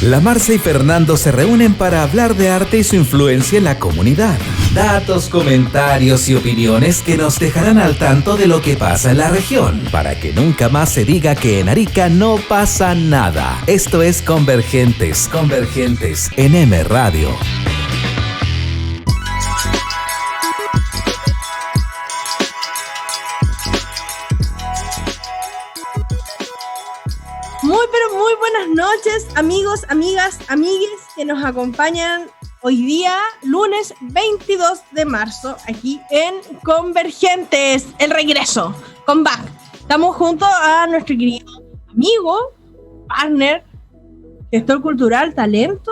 La Marce y Fernando se reúnen para hablar de arte y su influencia en la comunidad. Datos, comentarios y opiniones que nos dejarán al tanto de lo que pasa en la región, para que nunca más se diga que en Arica no pasa nada. Esto es Convergentes en M Radio. Muy buenas noches, amigos, amigas, amigues que nos acompañan hoy día, lunes 22 de marzo, aquí en Convergentes, el regreso, comeback. Estamos junto a nuestro querido amigo, partner, gestor cultural, talento,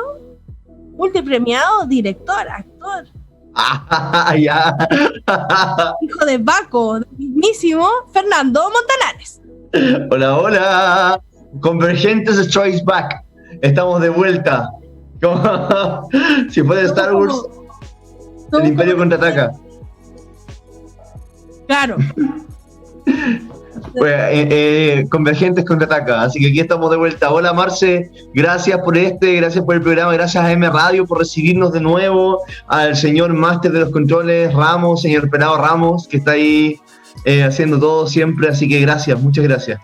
multipremiado, director, actor. Ya. Hijo de Baco, del mismísimo Fernando Montanares. Hola. Convergentes Strikes Back. Estamos de vuelta. Si fuera Star Wars, el Imperio contraataca. Claro. Convergentes contraataca. Así que aquí estamos de vuelta. Hola Marce, gracias por el programa, gracias a M Radio por recibirnos de nuevo, al señor máster de los controles Ramos, señor Pelado Ramos, que está ahí haciendo todo siempre. Así que gracias, muchas gracias.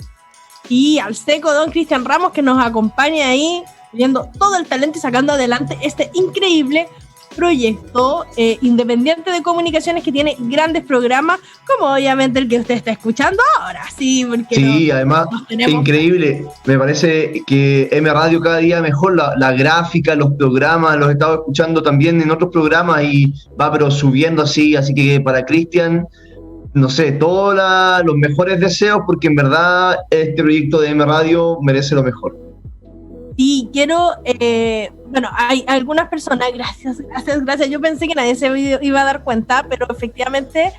Y al seco don Cristian Ramos, que nos acompaña ahí viendo todo el talento y sacando adelante este increíble proyecto independiente de comunicaciones que tiene grandes programas, como obviamente el que usted está escuchando ahora. Sí, porque sí, además increíble, me parece que M Radio cada día mejor, la gráfica, los programas, los he estado escuchando también en otros programas y va pero subiendo así que para Cristian, no sé, todos los mejores deseos, porque en verdad este proyecto de M Radio merece lo mejor. Y quiero, hay algunas personas, gracias, yo pensé que nadie se iba a dar cuenta, pero efectivamente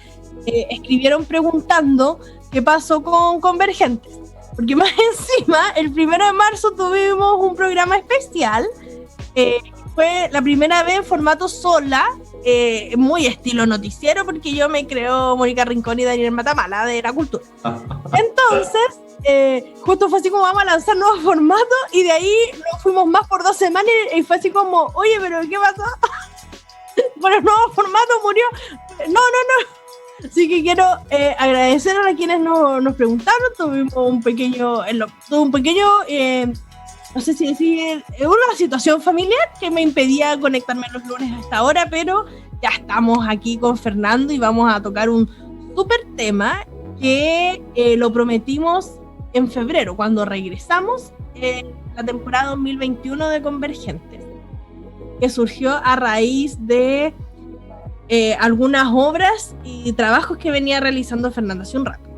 escribieron preguntando qué pasó con Convergentes, porque más encima, el 1 de marzo tuvimos un programa especial, fue la primera vez en formato sola, muy estilo noticiero, porque yo me creo Mónica Rincón y Daniel Matamala de la cultura. Entonces, justo fue así como vamos a lanzar nuevos formatos, y de ahí nos fuimos más por 2 semanas y fue así como, oye, pero ¿qué pasó? Por el nuevo formato murió. No. Así que quiero agradecer a quienes nos preguntaron. Tuvimos un pequeño, no sé si decir, una situación familiar que me impedía conectarme los lunes a esta hora, pero ya estamos aquí con Fernando y vamos a tocar un súper tema que lo prometimos en febrero, cuando regresamos la temporada 2021 de Convergentes, que surgió a raíz de algunas obras y trabajos que venía realizando Fernando hace un rato.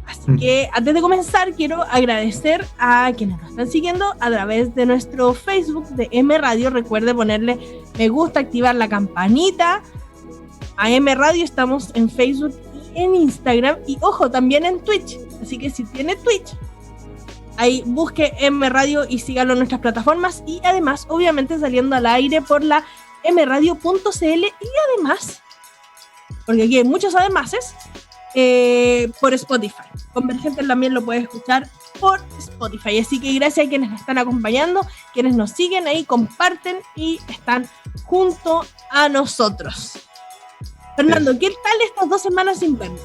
Así que antes de comenzar quiero agradecer a quienes nos están siguiendo a través de nuestro Facebook de M Radio. Recuerde ponerle me gusta, activar la campanita a M Radio. Estamos en Facebook y en Instagram, y ojo, también en Twitch. Así que si tiene Twitch, ahí busque M Radio y sígalo en nuestras plataformas, y además obviamente saliendo al aire por la mradio.cl, y además, porque aquí hay muchos ademases, por Spotify. Convergentes también lo puedes escuchar por Spotify. Así que gracias a quienes nos están acompañando, quienes nos siguen ahí, comparten y están junto a nosotros. Fernando, ¿qué tal estas 2 semanas sin vernos?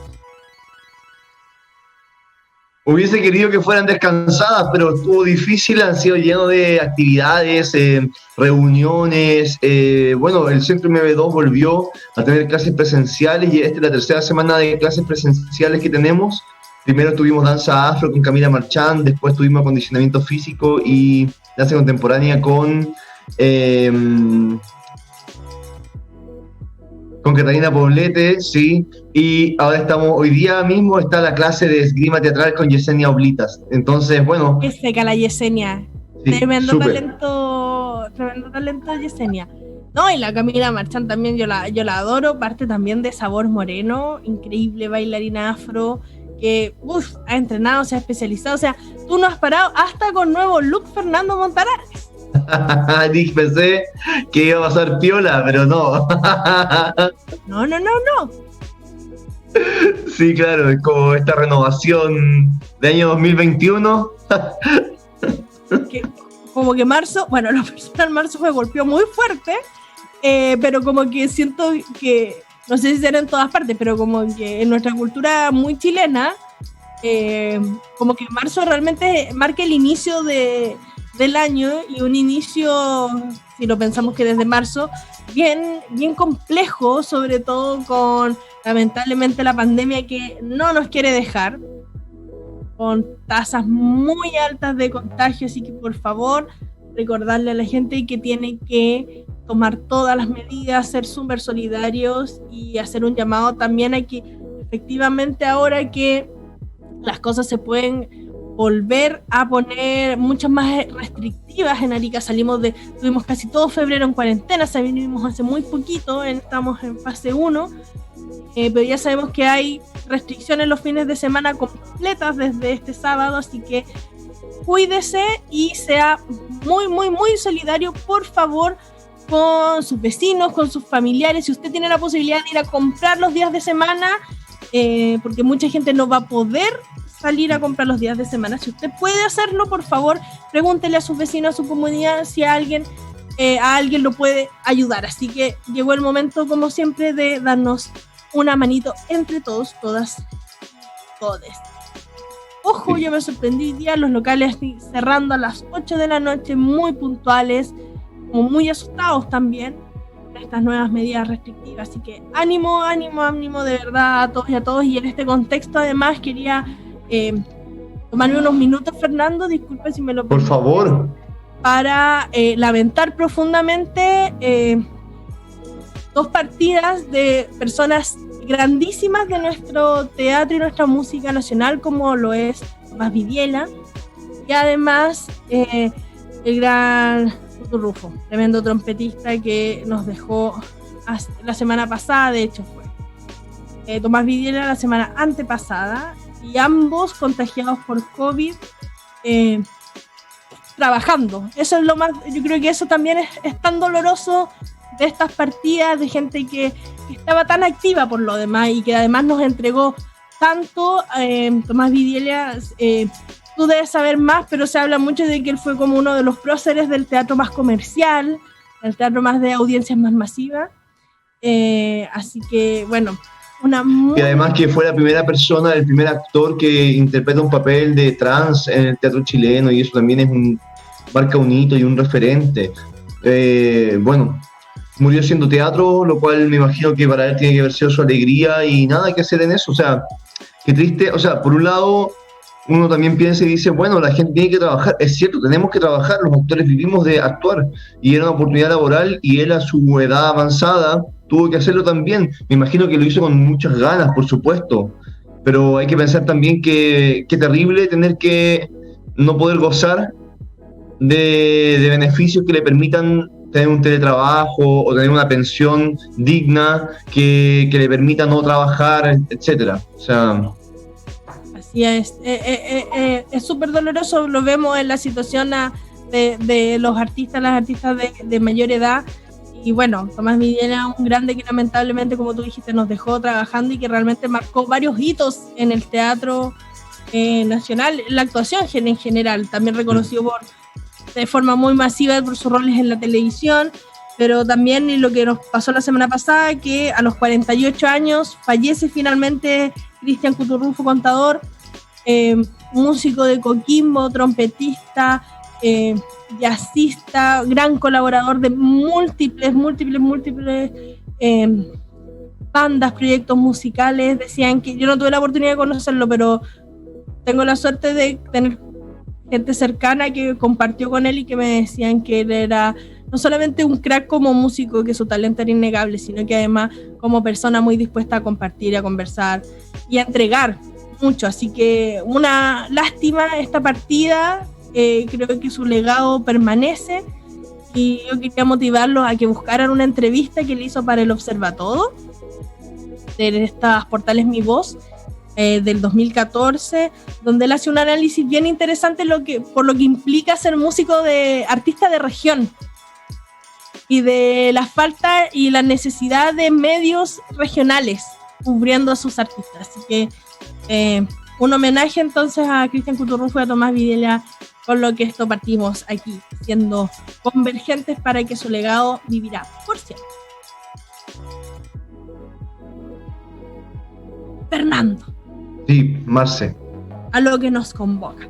Hubiese querido que fueran descansadas, pero estuvo difícil, han sido llenos de actividades, reuniones. El Centro MB2 volvió a tener clases presenciales y esta es la 3ª semana de clases presenciales que tenemos. Primero tuvimos danza afro con Camila Marchand, después tuvimos acondicionamiento físico y danza contemporánea con Catalina Poblete, sí, y ahora hoy día mismo está la clase de esgrima teatral con Yesenia Oblitas. Entonces, bueno. Qué seca la Yesenia. Sí, tremendo talento Yesenia. No, y la Camila Marchand también, yo la adoro, parte también de Sabor Moreno, increíble bailarina afro, que ha entrenado, se ha especializado, o sea, tú no has parado hasta con nuevo look Fernando Montanares. Pensé que iba a pasar piola, pero no. No. Sí, claro, es como esta renovación de año 2021. como que marzo, bueno, lo personal marzo me golpeó muy fuerte, pero como que siento que, no sé si será en todas partes, pero como que en nuestra cultura muy chilena, como que marzo realmente marca el inicio del año, y un inicio, si lo pensamos que desde marzo, bien complejo, sobre todo con lamentablemente la pandemia que no nos quiere dejar, con tasas muy altas de contagio, así que por favor recordarle a la gente que tiene que tomar todas las medidas, ser súper solidarios y hacer un llamado también a que efectivamente ahora que las cosas se pueden volver a poner muchas más restrictivas en Arica, tuvimos casi todo febrero en cuarentena, salimos hace muy poquito, estamos en fase 1, pero ya sabemos que hay restricciones los fines de semana completas desde este sábado, así que cuídese y sea muy, muy, muy solidario, por favor, con sus vecinos, con sus familiares. Si usted tiene la posibilidad de ir a comprar los días de semana, porque mucha gente no va a poder salir a comprar los días de semana, si usted puede hacerlo, por favor, pregúntele a sus vecinos, a su comunidad, si a alguien lo puede ayudar. Así que llegó el momento, como siempre, de darnos una manito entre todos, todas, todes. Ojo, yo me sorprendí hoy día, los locales cerrando a las 8 de la noche, muy puntuales, como muy asustados también por estas nuevas medidas restrictivas. Así que ánimo, ánimo, ánimo de verdad a todos y a todos. Y en este contexto, además, quería tomarme unos minutos, Fernando, disculpe si me lo permite, por favor, para lamentar profundamente dos partidas de personas grandísimas de nuestro teatro y nuestra música nacional, como lo es Tomás Vidiela, y además el gran Tutu Rufo, tremendo trompetista que nos dejó la semana pasada, de hecho fue Tomás Vidiela la semana antepasada, y ambos contagiados por COVID, trabajando. Eso es lo más, yo creo que eso también es tan doloroso de estas partidas, de gente que estaba tan activa por lo demás y que además nos entregó tanto. Tomás Vidiela, tú debes saber más, pero se habla mucho de que él fue como uno de los próceres del teatro más comercial, del teatro más de audiencias más masivas, así que bueno, y además que fue la primera persona, el primer actor que interpreta un papel de trans en el teatro chileno, y eso también marca un hito y un referente. Bueno, murió haciendo teatro, lo cual me imagino que para él tiene que haber sido su alegría, y nada que hacer en eso. O sea, qué triste. O sea, por un lado, uno también piensa y dice, bueno, la gente tiene que trabajar. Es cierto, tenemos que trabajar, los actores vivimos de actuar, y era una oportunidad laboral, y él a su edad avanzada tuvo que hacerlo también. Me imagino que lo hizo con muchas ganas, por supuesto, pero hay que pensar también que terrible tener que no poder gozar de beneficios que le permitan tener un teletrabajo o tener una pensión digna que le permita no trabajar, etcétera. O sea, así es súper doloroso. Lo vemos en la situación de los artistas, las artistas de mayor edad. Y bueno, Tomás Vidiela, un grande que lamentablemente, como tú dijiste, nos dejó trabajando y que realmente marcó varios hitos en el teatro nacional, la actuación en general, también reconocido de forma muy masiva por sus roles en la televisión, pero también lo que nos pasó la semana pasada, que a los 48 años fallece finalmente Cristian Cuturrufo Contador, músico de Coquimbo, trompetista, jazzista, gran colaborador de múltiples bandas, proyectos musicales. Decían que yo no tuve la oportunidad de conocerlo, pero tengo la suerte de tener gente cercana que compartió con él y que me decían que él era no solamente un crack como músico, que su talento era innegable, sino que además como persona muy dispuesta a compartir, a conversar y a entregar mucho. Así que una lástima esta partida. Creo que su legado permanece, y yo quería motivarlos a que buscaran una entrevista que le hizo para el Observatodo de estas portales Mi Voz del 2014, donde él hace un análisis bien interesante por lo que implica ser músico de artista de región y de la falta y la necesidad de medios regionales cubriendo a sus artistas. Así que un homenaje entonces a Cristian Cuturrufo y a Tomás Vidiela con lo que esto partimos aquí, siendo convergentes para que su legado vivirá por siempre. Fernando. Sí, Marce. A lo que nos convoca.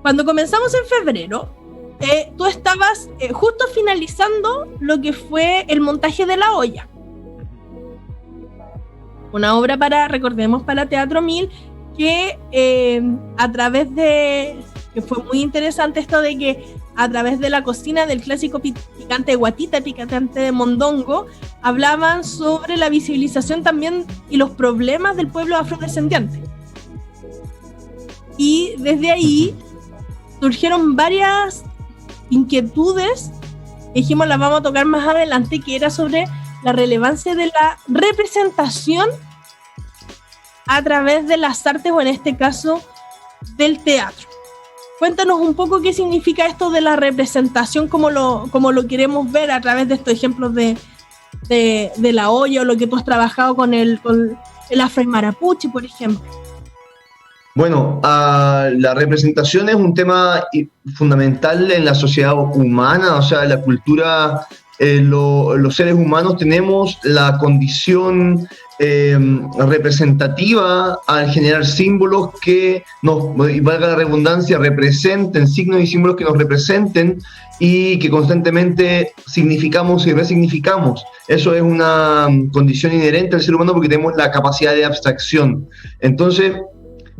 Cuando comenzamos en febrero, tú estabas justo finalizando lo que fue el montaje de La Olla. Una obra recordemos, para Teatro 1000, que a través de, que fue muy interesante esto de que a través de la cocina del clásico picante de guatita, picante de mondongo, hablaban sobre la visibilización también y los problemas del pueblo afrodescendiente. Y desde ahí surgieron varias inquietudes, dijimos las vamos a tocar más adelante, que era sobre la relevancia de la representación a través de las artes, o en este caso del teatro. Cuéntanos un poco qué significa esto de la representación, como lo queremos ver a través de estos ejemplos de La Olla, o lo que tú has trabajado con el Afro y Marapuche, por ejemplo. Bueno, la representación es un tema fundamental en la sociedad humana, o sea, la cultura, los seres humanos tenemos la condición representativa al generar símbolos que y valga la redundancia, representen, signos y símbolos que nos representen y que constantemente significamos y resignificamos. Eso es una condición inherente al ser humano porque tenemos la capacidad de abstracción. Entonces,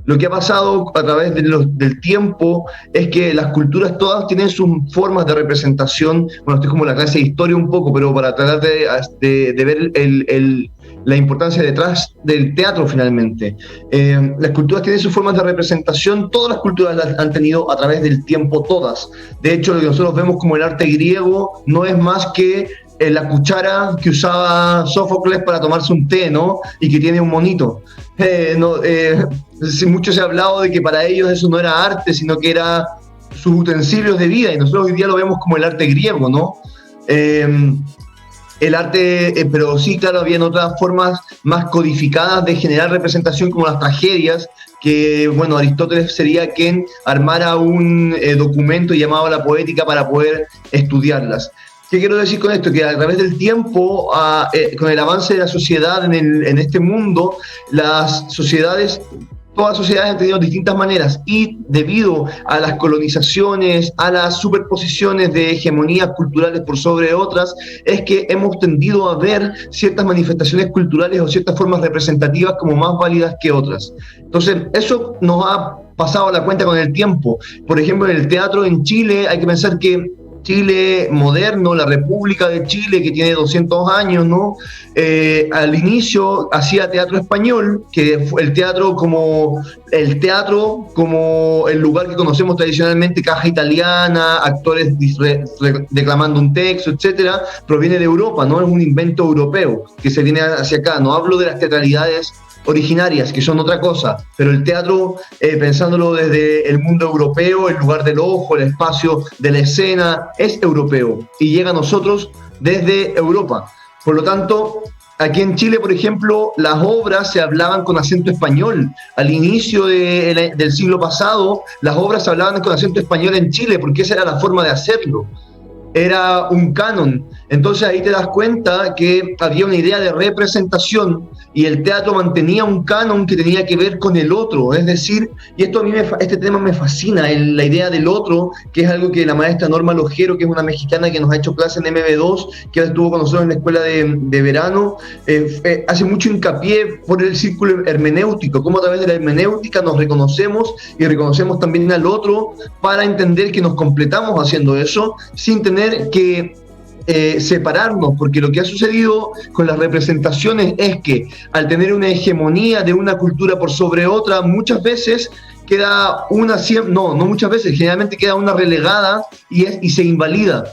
lo que ha pasado a través del tiempo es que las culturas todas tienen sus formas de representación. Bueno, esto es como la clase de historia un poco, pero para tratar de ver la importancia detrás del teatro finalmente. Las culturas tienen sus formas de representación, todas las culturas las han tenido a través del tiempo, todas. De hecho, lo que nosotros vemos como el arte griego no es más que la cuchara que usaba Sófocles para tomarse un té, ¿no? Y que tiene un monito. Mucho se ha hablado de que para ellos eso no era arte, sino que era sus utensilios de vida, y nosotros hoy día lo vemos como el arte griego, ¿no? El arte, pero sí, claro, habían otras formas más codificadas de generar representación, como las tragedias, que, bueno, Aristóteles sería quien armara un documento llamado la poética para poder estudiarlas. ¿Qué quiero decir con esto? Que a través del tiempo, con el avance de la sociedad en este mundo, todas las sociedades han tenido distintas maneras, y debido a las colonizaciones, a las superposiciones de hegemonías culturales por sobre otras, es que hemos tendido a ver ciertas manifestaciones culturales o ciertas formas representativas como más válidas que otras. Entonces, eso nos ha pasado a la cuenta con el tiempo. Por ejemplo, en el teatro en Chile hay que pensar que Chile moderno, la República de Chile, que tiene 200 años, ¿no? Al inicio hacía teatro español, que fue el teatro como el lugar que conocemos tradicionalmente, caja italiana, actores declamando un texto, etcétera, proviene de Europa, ¿no? Es un invento europeo que se viene hacia acá. No hablo de las teatralidades originarias, que son otra cosa, pero el teatro, pensándolo desde el mundo europeo, el lugar del ojo, el espacio de la escena, es europeo y llega a nosotros desde Europa. Por lo tanto, aquí en Chile, por ejemplo, las obras se hablaban con acento español. Al inicio del siglo pasado, las obras se hablaban con acento español en Chile, porque esa era la forma de hacerlo. Era un canon. Entonces ahí te das cuenta que había una idea de representación y el teatro mantenía un canon que tenía que ver con el otro. Es decir, y esto a mí este tema me fascina, la idea del otro, que es algo que la maestra Norma Lojero, que es una mexicana que nos ha hecho clase en MB2, que ahora estuvo con nosotros en la escuela de verano, hace mucho hincapié por el círculo hermenéutico, cómo a través de la hermenéutica nos reconocemos y reconocemos también al otro para entender que nos completamos haciendo eso sin tener que separarnos, porque lo que ha sucedido con las representaciones es que al tener una hegemonía de una cultura por sobre otra, muchas veces queda generalmente queda una relegada y se invalida.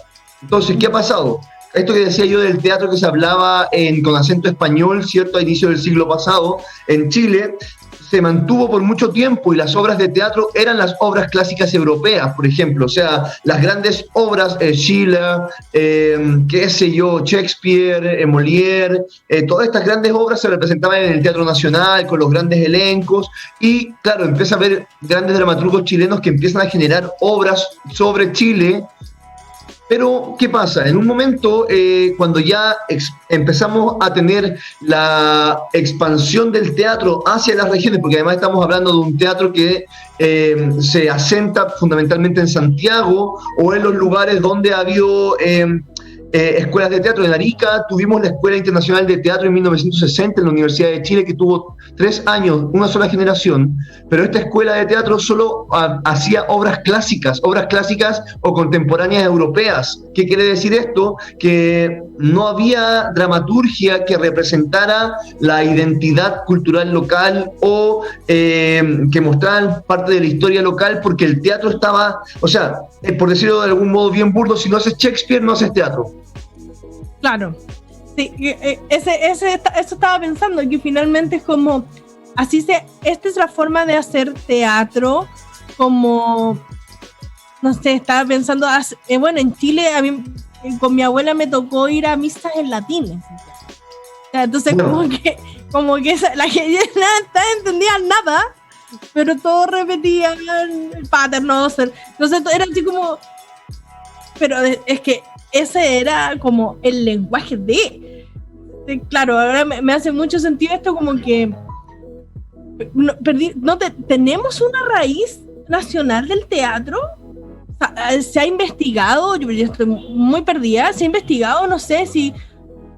Entonces, ¿qué ha pasado? Esto que decía yo del teatro que se hablaba con acento español, ¿cierto? A inicio del siglo pasado, en Chile, se mantuvo por mucho tiempo y las obras de teatro eran las obras clásicas europeas, por ejemplo, o sea, las grandes obras, Schiller, qué sé yo, Shakespeare, Molière, todas estas grandes obras se representaban en el Teatro Nacional con los grandes elencos y claro, empieza a haber grandes dramaturgos chilenos que empiezan a generar obras sobre Chile. Pero, ¿qué pasa? En un momento, cuando ya empezamos a tener la expansión del teatro hacia las regiones, porque además estamos hablando de un teatro que se asenta fundamentalmente en Santiago o en los lugares donde ha habido escuelas de teatro. En Arica tuvimos la Escuela Internacional de Teatro en 1960 en la Universidad de Chile, que tuvo 3 años, una sola generación, pero esta escuela de teatro solo hacía obras clásicas o contemporáneas europeas. ¿Qué quiere decir esto? Que no había dramaturgia que representara la identidad cultural local o que mostraran parte de la historia local, porque el teatro estaba, o sea, por decirlo de algún modo bien burdo, si no haces Shakespeare, no haces teatro. Claro, sí, eso estaba pensando, que finalmente es como, esta es la forma de hacer teatro, como, no sé, estaba pensando, bueno, en Chile a mí, con mi abuela me tocó ir a misas en latín, entonces no. como que la gente no entendía nada, pero todos repetían el Pater Noster, entonces era así como, pero es que ese era como el lenguaje claro, ahora me hace mucho sentido esto, como que tenemos una raíz nacional del teatro. O sea, se ha investigado, yo estoy muy perdida, se ha investigado, no sé si,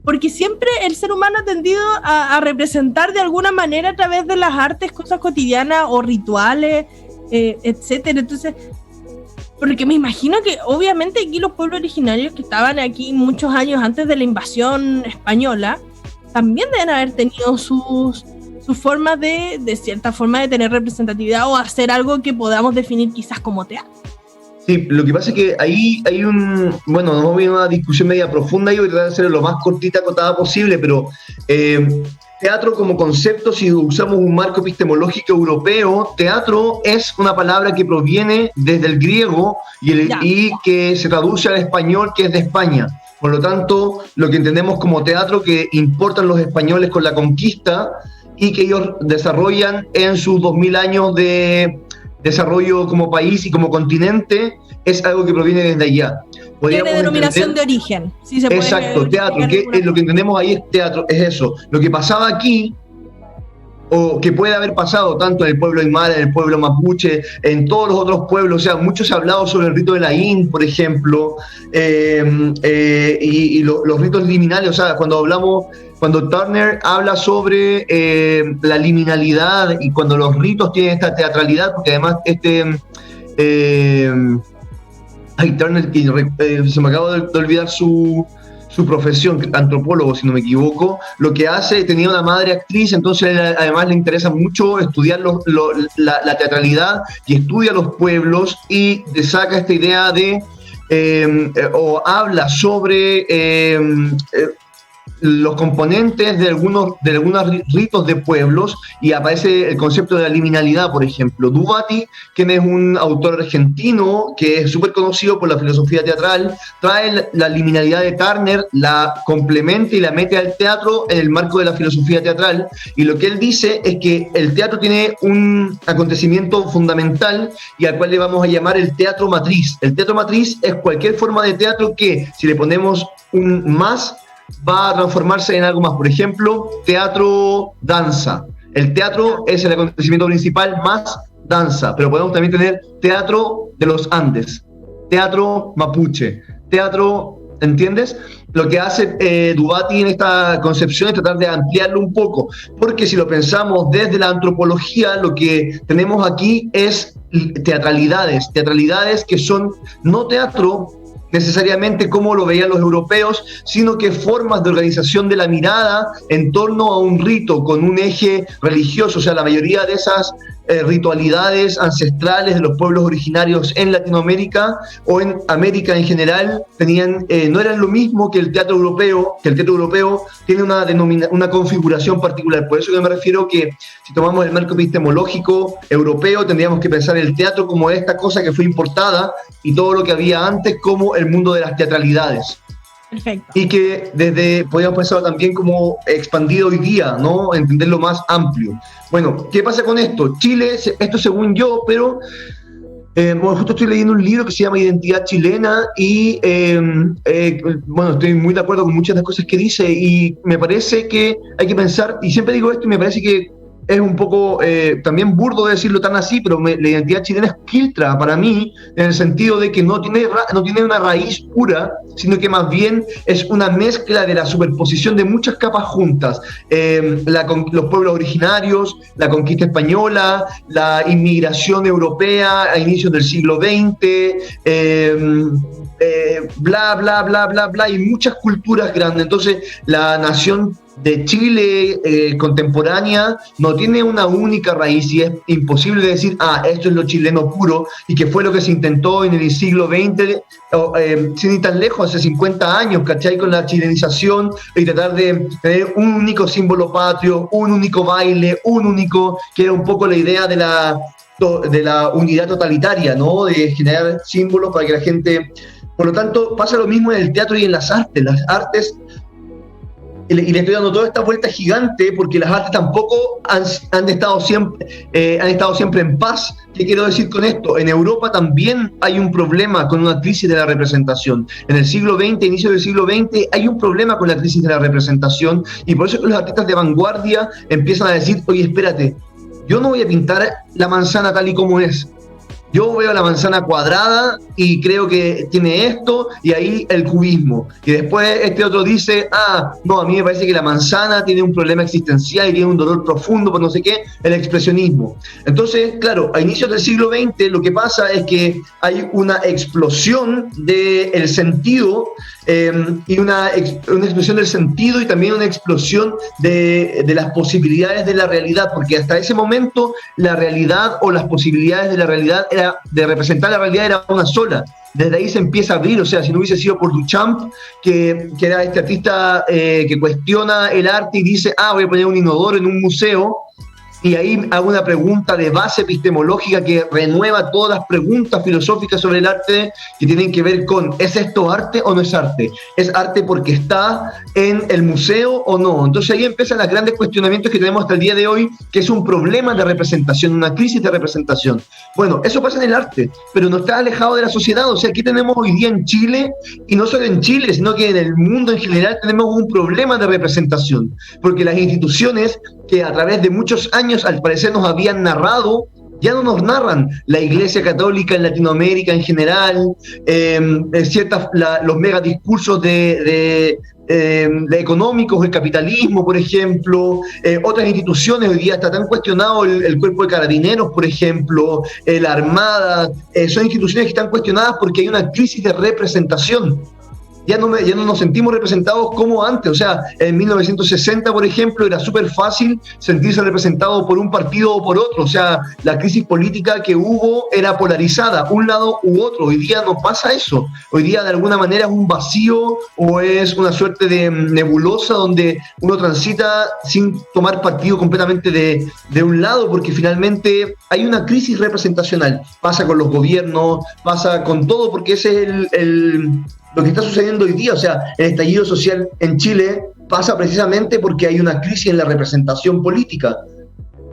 porque siempre el ser humano ha tendido a representar de alguna manera a través de las artes cosas cotidianas o rituales, etcétera. Entonces, porque me imagino que obviamente aquí los pueblos originarios que estaban aquí muchos años antes de la invasión española también deben haber tenido sus formas de cierta forma de tener representatividad o hacer algo que podamos definir quizás como teatro. Sí, lo que pasa es que ahí hay bueno, nos voy a una discusión media profunda y voy a tratar de hacer lo más cortita, acotada posible, pero teatro como concepto, si usamos un marco epistemológico europeo, teatro es una palabra que proviene desde el griego y que se traduce al español, que es de España. Por lo tanto, lo que entendemos como teatro que importan los españoles con la conquista y que ellos desarrollan en sus 2000 años de desarrollo como país y como continente, es algo que proviene desde allá. Tiene denominación de origen. Si se puede. Exacto, teatro, que es lo que entendemos ahí es teatro, es eso. Lo que pasaba aquí, o que puede haber pasado tanto en el pueblo aymara, en el pueblo mapuche, en todos los otros pueblos, o sea, mucho se ha hablado sobre el rito de Laín, por ejemplo, y los ritos liminales, o sea, cuando Turner habla sobre la liminalidad y cuando los ritos tienen esta teatralidad, porque además Turner, se me acaba de olvidar su profesión, antropólogo, si no me equivoco, lo que hace, tenía una madre actriz, entonces además le interesa mucho estudiar la teatralidad y estudia los pueblos y saca esta idea o habla sobre los componentes de algunos ritos de pueblos y aparece el concepto de la liminalidad, por ejemplo. Duvati, quien es un autor argentino que es súper conocido por la filosofía teatral, trae la liminalidad de Turner, la complementa y la mete al teatro en el marco de la filosofía teatral, y lo que él dice es que el teatro tiene un acontecimiento fundamental y al cual le vamos a llamar el teatro matriz. El teatro matriz es cualquier forma de teatro que, si le ponemos un más, va a transformarse en algo más. Por ejemplo, teatro, danza. El teatro es el acontecimiento principal más danza, pero podemos también tener teatro de los Andes, teatro mapuche, teatro, ¿entiendes? Lo que hace Duvati en esta concepción es tratar de ampliarlo un poco, porque si lo pensamos desde la antropología, lo que tenemos aquí es teatralidades que son no teatro necesariamente como lo veían los europeos, sino que formas de organización de la mirada en torno a un rito con un eje religioso. O sea, la mayoría de esas ritualidades ancestrales de los pueblos originarios en Latinoamérica o en América en general no eran lo mismo que el teatro europeo, tiene una configuración particular. Por eso yo me refiero que si tomamos el marco epistemológico europeo, tendríamos que pensar el teatro como esta cosa que fue importada y todo lo que había antes como el mundo de las teatralidades. Perfecto. Y que podríamos pensarlo también como expandido hoy día, ¿no? Entenderlo más amplio. Bueno, ¿qué pasa con esto? Chile, esto según yo, pero justo estoy leyendo un libro que se llama Identidad Chilena y estoy muy de acuerdo con muchas de las cosas que dice y me parece que hay que pensar, y siempre digo esto y me parece que es un poco también burdo decirlo tan así, pero la identidad chilena es quiltra para mí, en el sentido de que no tiene una raíz pura, sino que más bien es una mezcla de la superposición de muchas capas juntas. Los pueblos originarios, la conquista española, la inmigración europea a inicios del siglo XX, bla, bla, bla, bla, bla, y muchas culturas grandes. Entonces, la nación de Chile contemporánea no tiene una única raíz y es imposible decir, esto es lo chileno puro y que fue lo que se intentó en el siglo XX, sin ir tan lejos, hace 50 años, ¿cachai? Con la chilenización y tratar de tener un único símbolo patrio, un único baile, que era un poco la idea de la unidad totalitaria, ¿no? De generar símbolos para que la gente... Por lo tanto, pasa lo mismo en el teatro y en las artes. Las artes, y le estoy dando toda esta vuelta gigante porque las artes tampoco han estado siempre en paz. ¿Qué quiero decir con esto? En Europa también hay un problema con una crisis de la representación. En el siglo XX, inicio del siglo XX, hay un problema con la crisis de la representación y por eso es que los artistas de vanguardia empiezan a decir, oye, espérate, yo no voy a pintar la manzana tal y como es. Yo veo la manzana cuadrada y creo que tiene esto, y ahí el cubismo. Y después este otro dice, no, a mí me parece que la manzana tiene un problema existencial y tiene un dolor profundo por no sé qué, el expresionismo. Entonces, claro, a inicios del siglo XX lo que pasa es que hay una explosión del sentido, y una explosión del sentido y también una explosión de las posibilidades de la realidad, porque hasta ese momento la realidad o las posibilidades de la realidad de representar la realidad era una sola. Desde ahí se empieza a abrir, o sea, si no hubiese sido por Duchamp, que era este artista que cuestiona el arte y dice, voy a poner un inodoro en un museo, y ahí hago una pregunta de base epistemológica que renueva todas las preguntas filosóficas sobre el arte que tienen que ver con, ¿es esto arte o no es arte? ¿Es arte porque está en el museo o no? Entonces ahí empiezan los grandes cuestionamientos que tenemos hasta el día de hoy, que es un problema de representación, una crisis de representación. Bueno, eso pasa en el arte, pero no está alejado de la sociedad. O sea, aquí tenemos hoy día en Chile, y no solo en Chile, sino que en el mundo en general tenemos un problema de representación, porque las instituciones que a través de muchos años al parecer nos habían narrado, ya no nos narran. La Iglesia Católica en Latinoamérica en general, los megadiscursos de económicos, el capitalismo, por ejemplo, otras instituciones hoy día está tan cuestionado el cuerpo de carabineros, por ejemplo, la Armada, son instituciones que están cuestionadas porque hay una crisis de representación. Ya no nos sentimos representados como antes. O sea, en 1960, por ejemplo, era súper fácil sentirse representado por un partido o por otro. O sea, la crisis política que hubo era polarizada, un lado u otro. Hoy día no pasa eso. Hoy día, de alguna manera, es un vacío o es una suerte de nebulosa donde uno transita sin tomar partido completamente de un lado, porque finalmente hay una crisis representacional. Pasa con los gobiernos, pasa con todo, porque ese es lo que está sucediendo hoy día. O sea, el estallido social en Chile pasa precisamente porque hay una crisis en la representación política.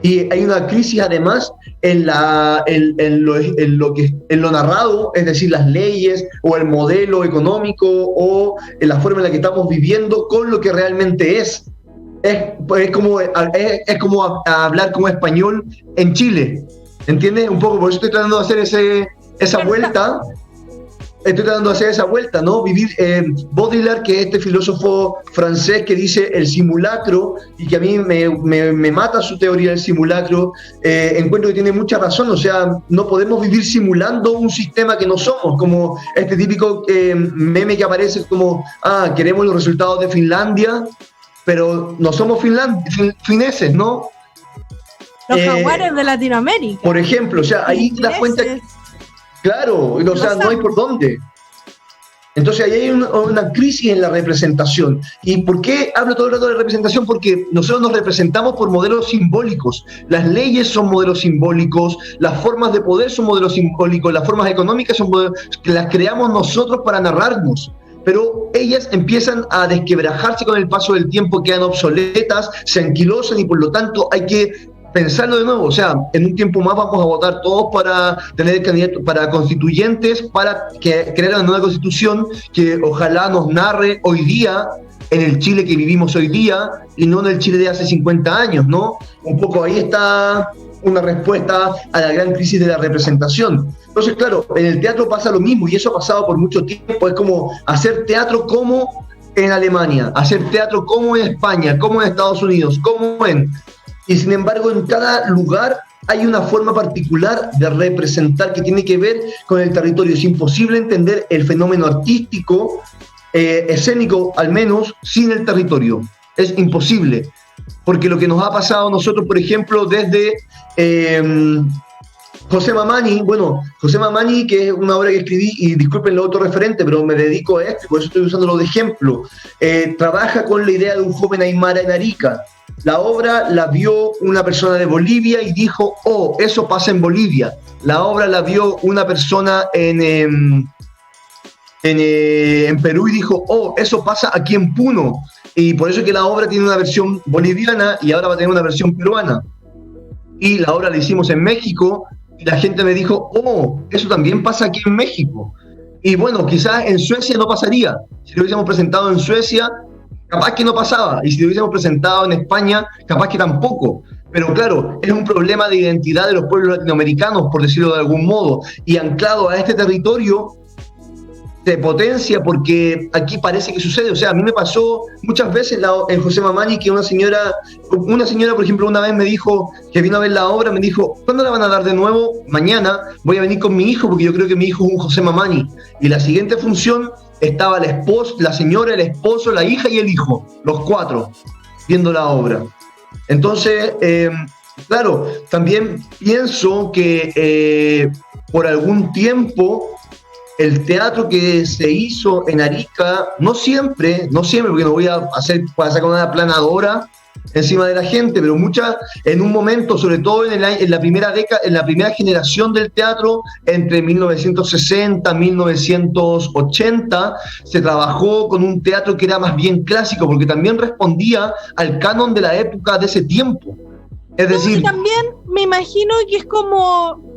Y hay una crisis además en lo narrado, es decir, las leyes o el modelo económico o en la forma en la que estamos viviendo con lo que realmente es. Es como hablar como español en Chile. ¿Entiendes? Un poco, por eso estoy tratando de hacer esa vuelta. ¿No? Baudrillard, que es este filósofo francés que dice el simulacro, y que a mí me mata su teoría del simulacro, encuentro que tiene mucha razón. O sea, no podemos vivir simulando un sistema que no somos, como este típico meme que aparece como, queremos los resultados de Finlandia, pero no somos fineses, ¿no? Los jaguares de Latinoamérica. Por ejemplo, o sea, ahí te das cuenta que, claro, o sea, no hay por dónde. Entonces ahí hay una crisis en la representación. ¿Y por qué hablo todo el rato de representación? Porque nosotros nos representamos por modelos simbólicos. Las leyes son modelos simbólicos, las formas de poder son modelos simbólicos, las formas económicas son modelos que las creamos nosotros para narrarnos. Pero ellas empiezan a desquebrajarse con el paso del tiempo, quedan obsoletas, se anquilosan y por lo tanto hay que pensarlo de nuevo. O sea, en un tiempo más vamos a votar todos para tener candidatos, para constituyentes, para crear una nueva constitución que ojalá nos narre hoy día, en el Chile que vivimos hoy día, y no en el Chile de hace 50 años, ¿no? Un poco ahí está una respuesta a la gran crisis de la representación. Entonces, claro, en el teatro pasa lo mismo, y eso ha pasado por mucho tiempo. Es como hacer teatro como en Alemania, hacer teatro como en España, como en Estados Unidos, como en... Y sin embargo, en cada lugar hay una forma particular de representar que tiene que ver con el territorio. Es imposible entender el fenómeno artístico, escénico al menos, sin el territorio. Es imposible. Porque lo que nos ha pasado a nosotros, por ejemplo, desde José Mamani, que es una obra que escribí, y disculpen lo autorreferente, pero me dedico a esto, por eso estoy usándolo de ejemplo, trabaja con la idea de un joven aymara en Arica. La obra la vio una persona de Bolivia y dijo, oh, eso pasa en Bolivia. La obra la vio una persona en Perú y dijo, oh, eso pasa aquí en Puno. Y por eso es que la obra tiene una versión boliviana y ahora va a tener una versión peruana. Y la obra la hicimos en México y la gente me dijo, oh, eso también pasa aquí en México. Y bueno, quizás en Suecia no pasaría. Si lo hubiésemos presentado en Suecia, capaz que no pasaba, y si lo hubiésemos presentado en España, capaz que tampoco. Pero claro, es un problema de identidad de los pueblos latinoamericanos, por decirlo de algún modo, y anclado a este territorio se potencia porque aquí parece que sucede. O sea, a mí me pasó muchas veces en José Mamani que una señora, por ejemplo, una vez me dijo, que vino a ver la obra, me dijo, ¿cuándo la van a dar de nuevo? Mañana voy a venir con mi hijo porque yo creo que mi hijo es un José Mamani. Y la siguiente función estaba la señora, el esposo, la hija y el hijo, los cuatro, viendo la obra. Entonces, claro, también pienso que por algún tiempo el teatro que se hizo en Arica, no siempre, porque no voy a sacar una planadora encima de la gente, pero en un momento, sobre todo en la primera década, en la primera generación del teatro, entre 1960 y 1980, se trabajó con un teatro que era más bien clásico, porque también respondía al canon de la época de ese tiempo. Es decir, y también me imagino que es como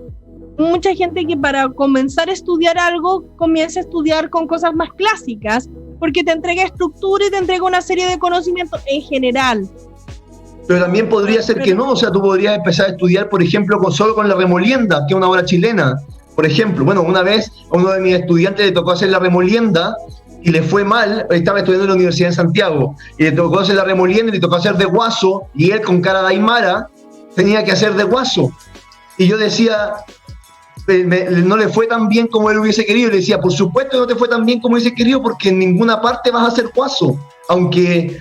mucha gente que para comenzar a estudiar algo comienza a estudiar con cosas más clásicas, porque te entrega estructura y te entrega una serie de conocimientos en general. Pero también podría ser que no, o sea, tú podrías empezar a estudiar, por ejemplo, solo con La Remolienda, que es una obra chilena. Por ejemplo, bueno, una vez a uno de mis estudiantes le tocó hacer La Remolienda y le fue mal, estaba estudiando en la Universidad de Santiago, y le tocó hacer La Remolienda y le tocó hacer de guaso, y él con cara de aymara tenía que hacer de guaso. Y yo decía, no le fue tan bien como él hubiese querido. Y le decía, por supuesto que no te fue tan bien como hubiese querido, porque en ninguna parte vas a ser guaso. Aunque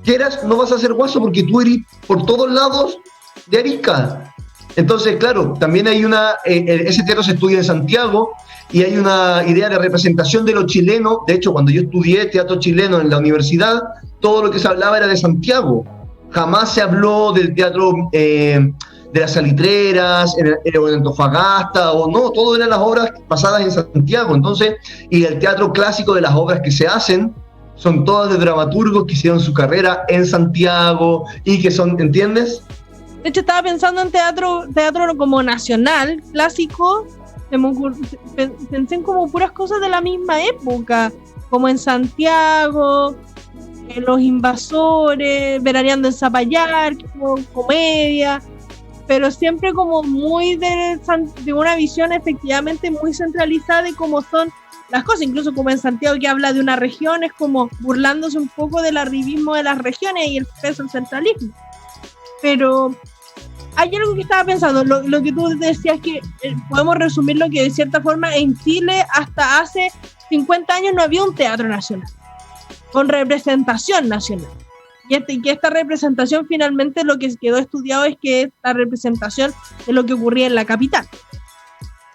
quieras, no vas a ser guaso porque tú eres por todos lados de Arica. Entonces, claro, también hay ese teatro se estudia en Santiago y hay una idea de representación de lo chileno. De hecho, cuando yo estudié teatro chileno en la universidad, todo lo que se hablaba era de Santiago. Jamás se habló del teatro de las salitreras, en Antofagasta, o no, todo eran las obras basadas en Santiago. Entonces, y el teatro clásico de las obras que se hacen son todas de dramaturgos que hicieron su carrera en Santiago y que son, ¿entiendes? De hecho, estaba pensando en teatro como nacional, clásico, pensé en como puras cosas de la misma época, como en Santiago, Los Invasores, Veraneando en Zapallar, como comedia, pero siempre como muy de una visión efectivamente muy centralizada de cómo son las cosas, incluso como en Santiago, que habla de una región, es como burlándose un poco del arribismo de las regiones y el peso del centralismo. Pero hay algo que estaba pensando, lo que tú decías, que podemos resumirlo que de cierta forma en Chile hasta hace 50 años no había un teatro nacional con representación nacional. Y que esta representación finalmente lo que quedó estudiado es que es la representación de lo que ocurría en la capital.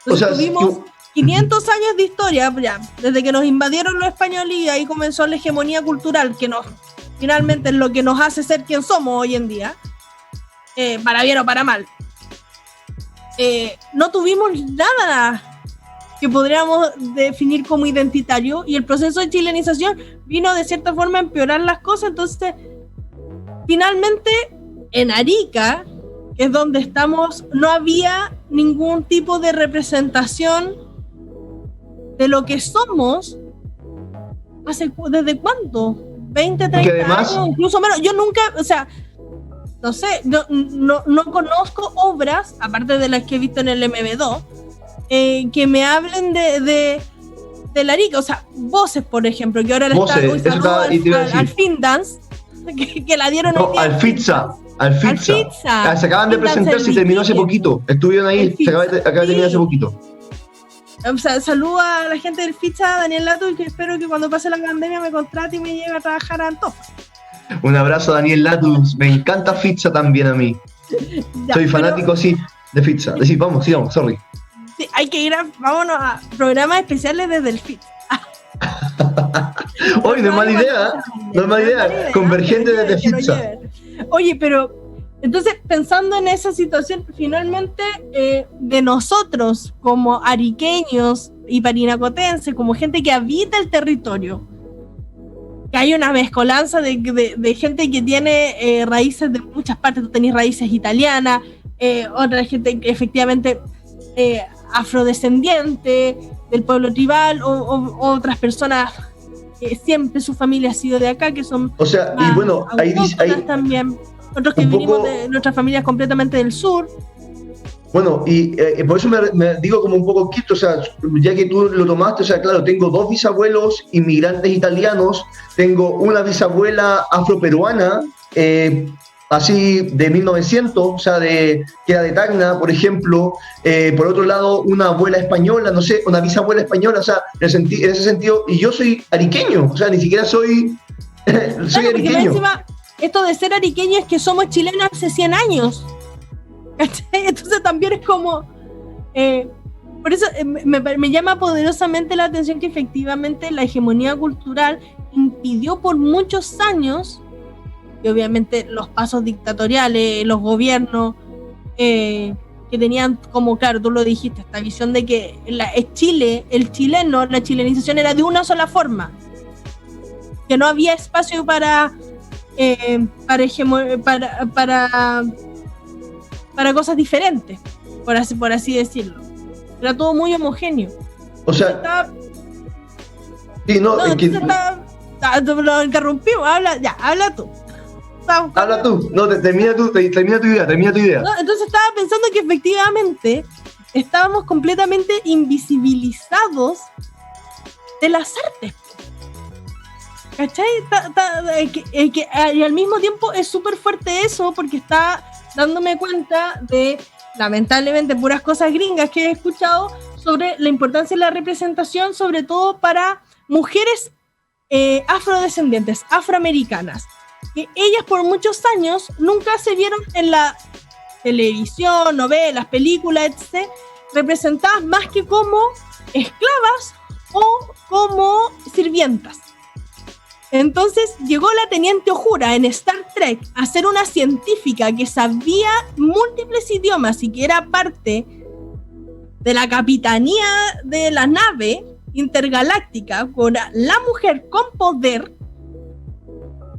Entonces, tuvimos 500 años de historia, ya, desde que nos invadieron los españoles y ahí comenzó la hegemonía cultural, que finalmente es lo que nos hace ser quien somos hoy en día, para bien o para mal. No tuvimos nada que podríamos definir como identitario, y el proceso de chilenización vino de cierta forma a empeorar las cosas. Entonces, finalmente, en Arica, que es donde estamos, no había ningún tipo de representación de lo que somos. ¿Desde cuánto? 20, 30 años, incluso menos. Yo nunca, o sea, no sé, no conozco obras, aparte de las que he visto en el MB2, que me hablen de la Arica. O sea, Voces, por ejemplo, que ahora le está al Findance, que la dieron al Fitza. Se acaban de presentar, se terminó hace poquito. Estuvieron ahí, se acaba de terminar hace poquito. O sea, saludo a la gente del Fitza, Daniel Latus, y que espero que cuando pase la pandemia me contrate y me lleve a trabajar a Antofa. Un abrazo a Daniel Latus, me encanta Fitza también a mí. Soy fanático, sí, de Fitza. Sí, vamos, sorry. Sí, hay que vámonos a programas especiales desde el Fitza. Oye, no es mala idea, convergente desde Fitza. Oye, pero entonces, pensando en esa situación, finalmente, de nosotros como ariqueños y parinacotenses, como gente que habita el territorio, que hay una mezcolanza de gente que tiene raíces de muchas partes. Tú tenés raíces italianas, otra gente que efectivamente afrodescendiente del pueblo tribal, o otras personas que siempre su familia ha sido de acá, que son, o sea, y bueno, ahí también. Otros que vinimos de nuestras familias completamente del sur. Bueno, y por eso me digo como un poco quito, o sea, ya que tú lo tomaste, o sea, claro, tengo 2 bisabuelos inmigrantes italianos, tengo una bisabuela afroperuana, así de 1900, o sea, que era de Tacna, por ejemplo. Por otro lado, una abuela española, no sé, una bisabuela española, o sea, en ese sentido, y yo soy ariqueño, o sea, ni siquiera soy ariqueño. Encima, esto de ser ariqueño es que somos chilenos hace 100 años. Entonces también es como... por eso me llama poderosamente la atención que efectivamente la hegemonía cultural impidió por muchos años, y obviamente los pasos dictatoriales, los gobiernos que tenían como, claro, tú lo dijiste, esta visión de que el chileno, la chilenización era de una sola forma, que no había espacio para cosas diferentes, por así decirlo. Era todo muy homogéneo. O sea, lo interrumpimos. Habla tú. Habla tú. No, termina tu idea. No, entonces estaba pensando que efectivamente estábamos completamente invisibilizados de las artes. ¿Cachai? Y al mismo tiempo es súper fuerte eso, porque está dándome cuenta de, lamentablemente, puras cosas gringas que he escuchado sobre la importancia de la representación, sobre todo para mujeres afrodescendientes, afroamericanas, que ellas por muchos años nunca se vieron en la televisión, novelas, películas, etc., representadas más que como esclavas o como sirvientas. Entonces llegó la teniente Uhura en Star Trek a ser una científica que sabía múltiples idiomas y que era parte de la capitanía de la nave intergaláctica, con la mujer con poder.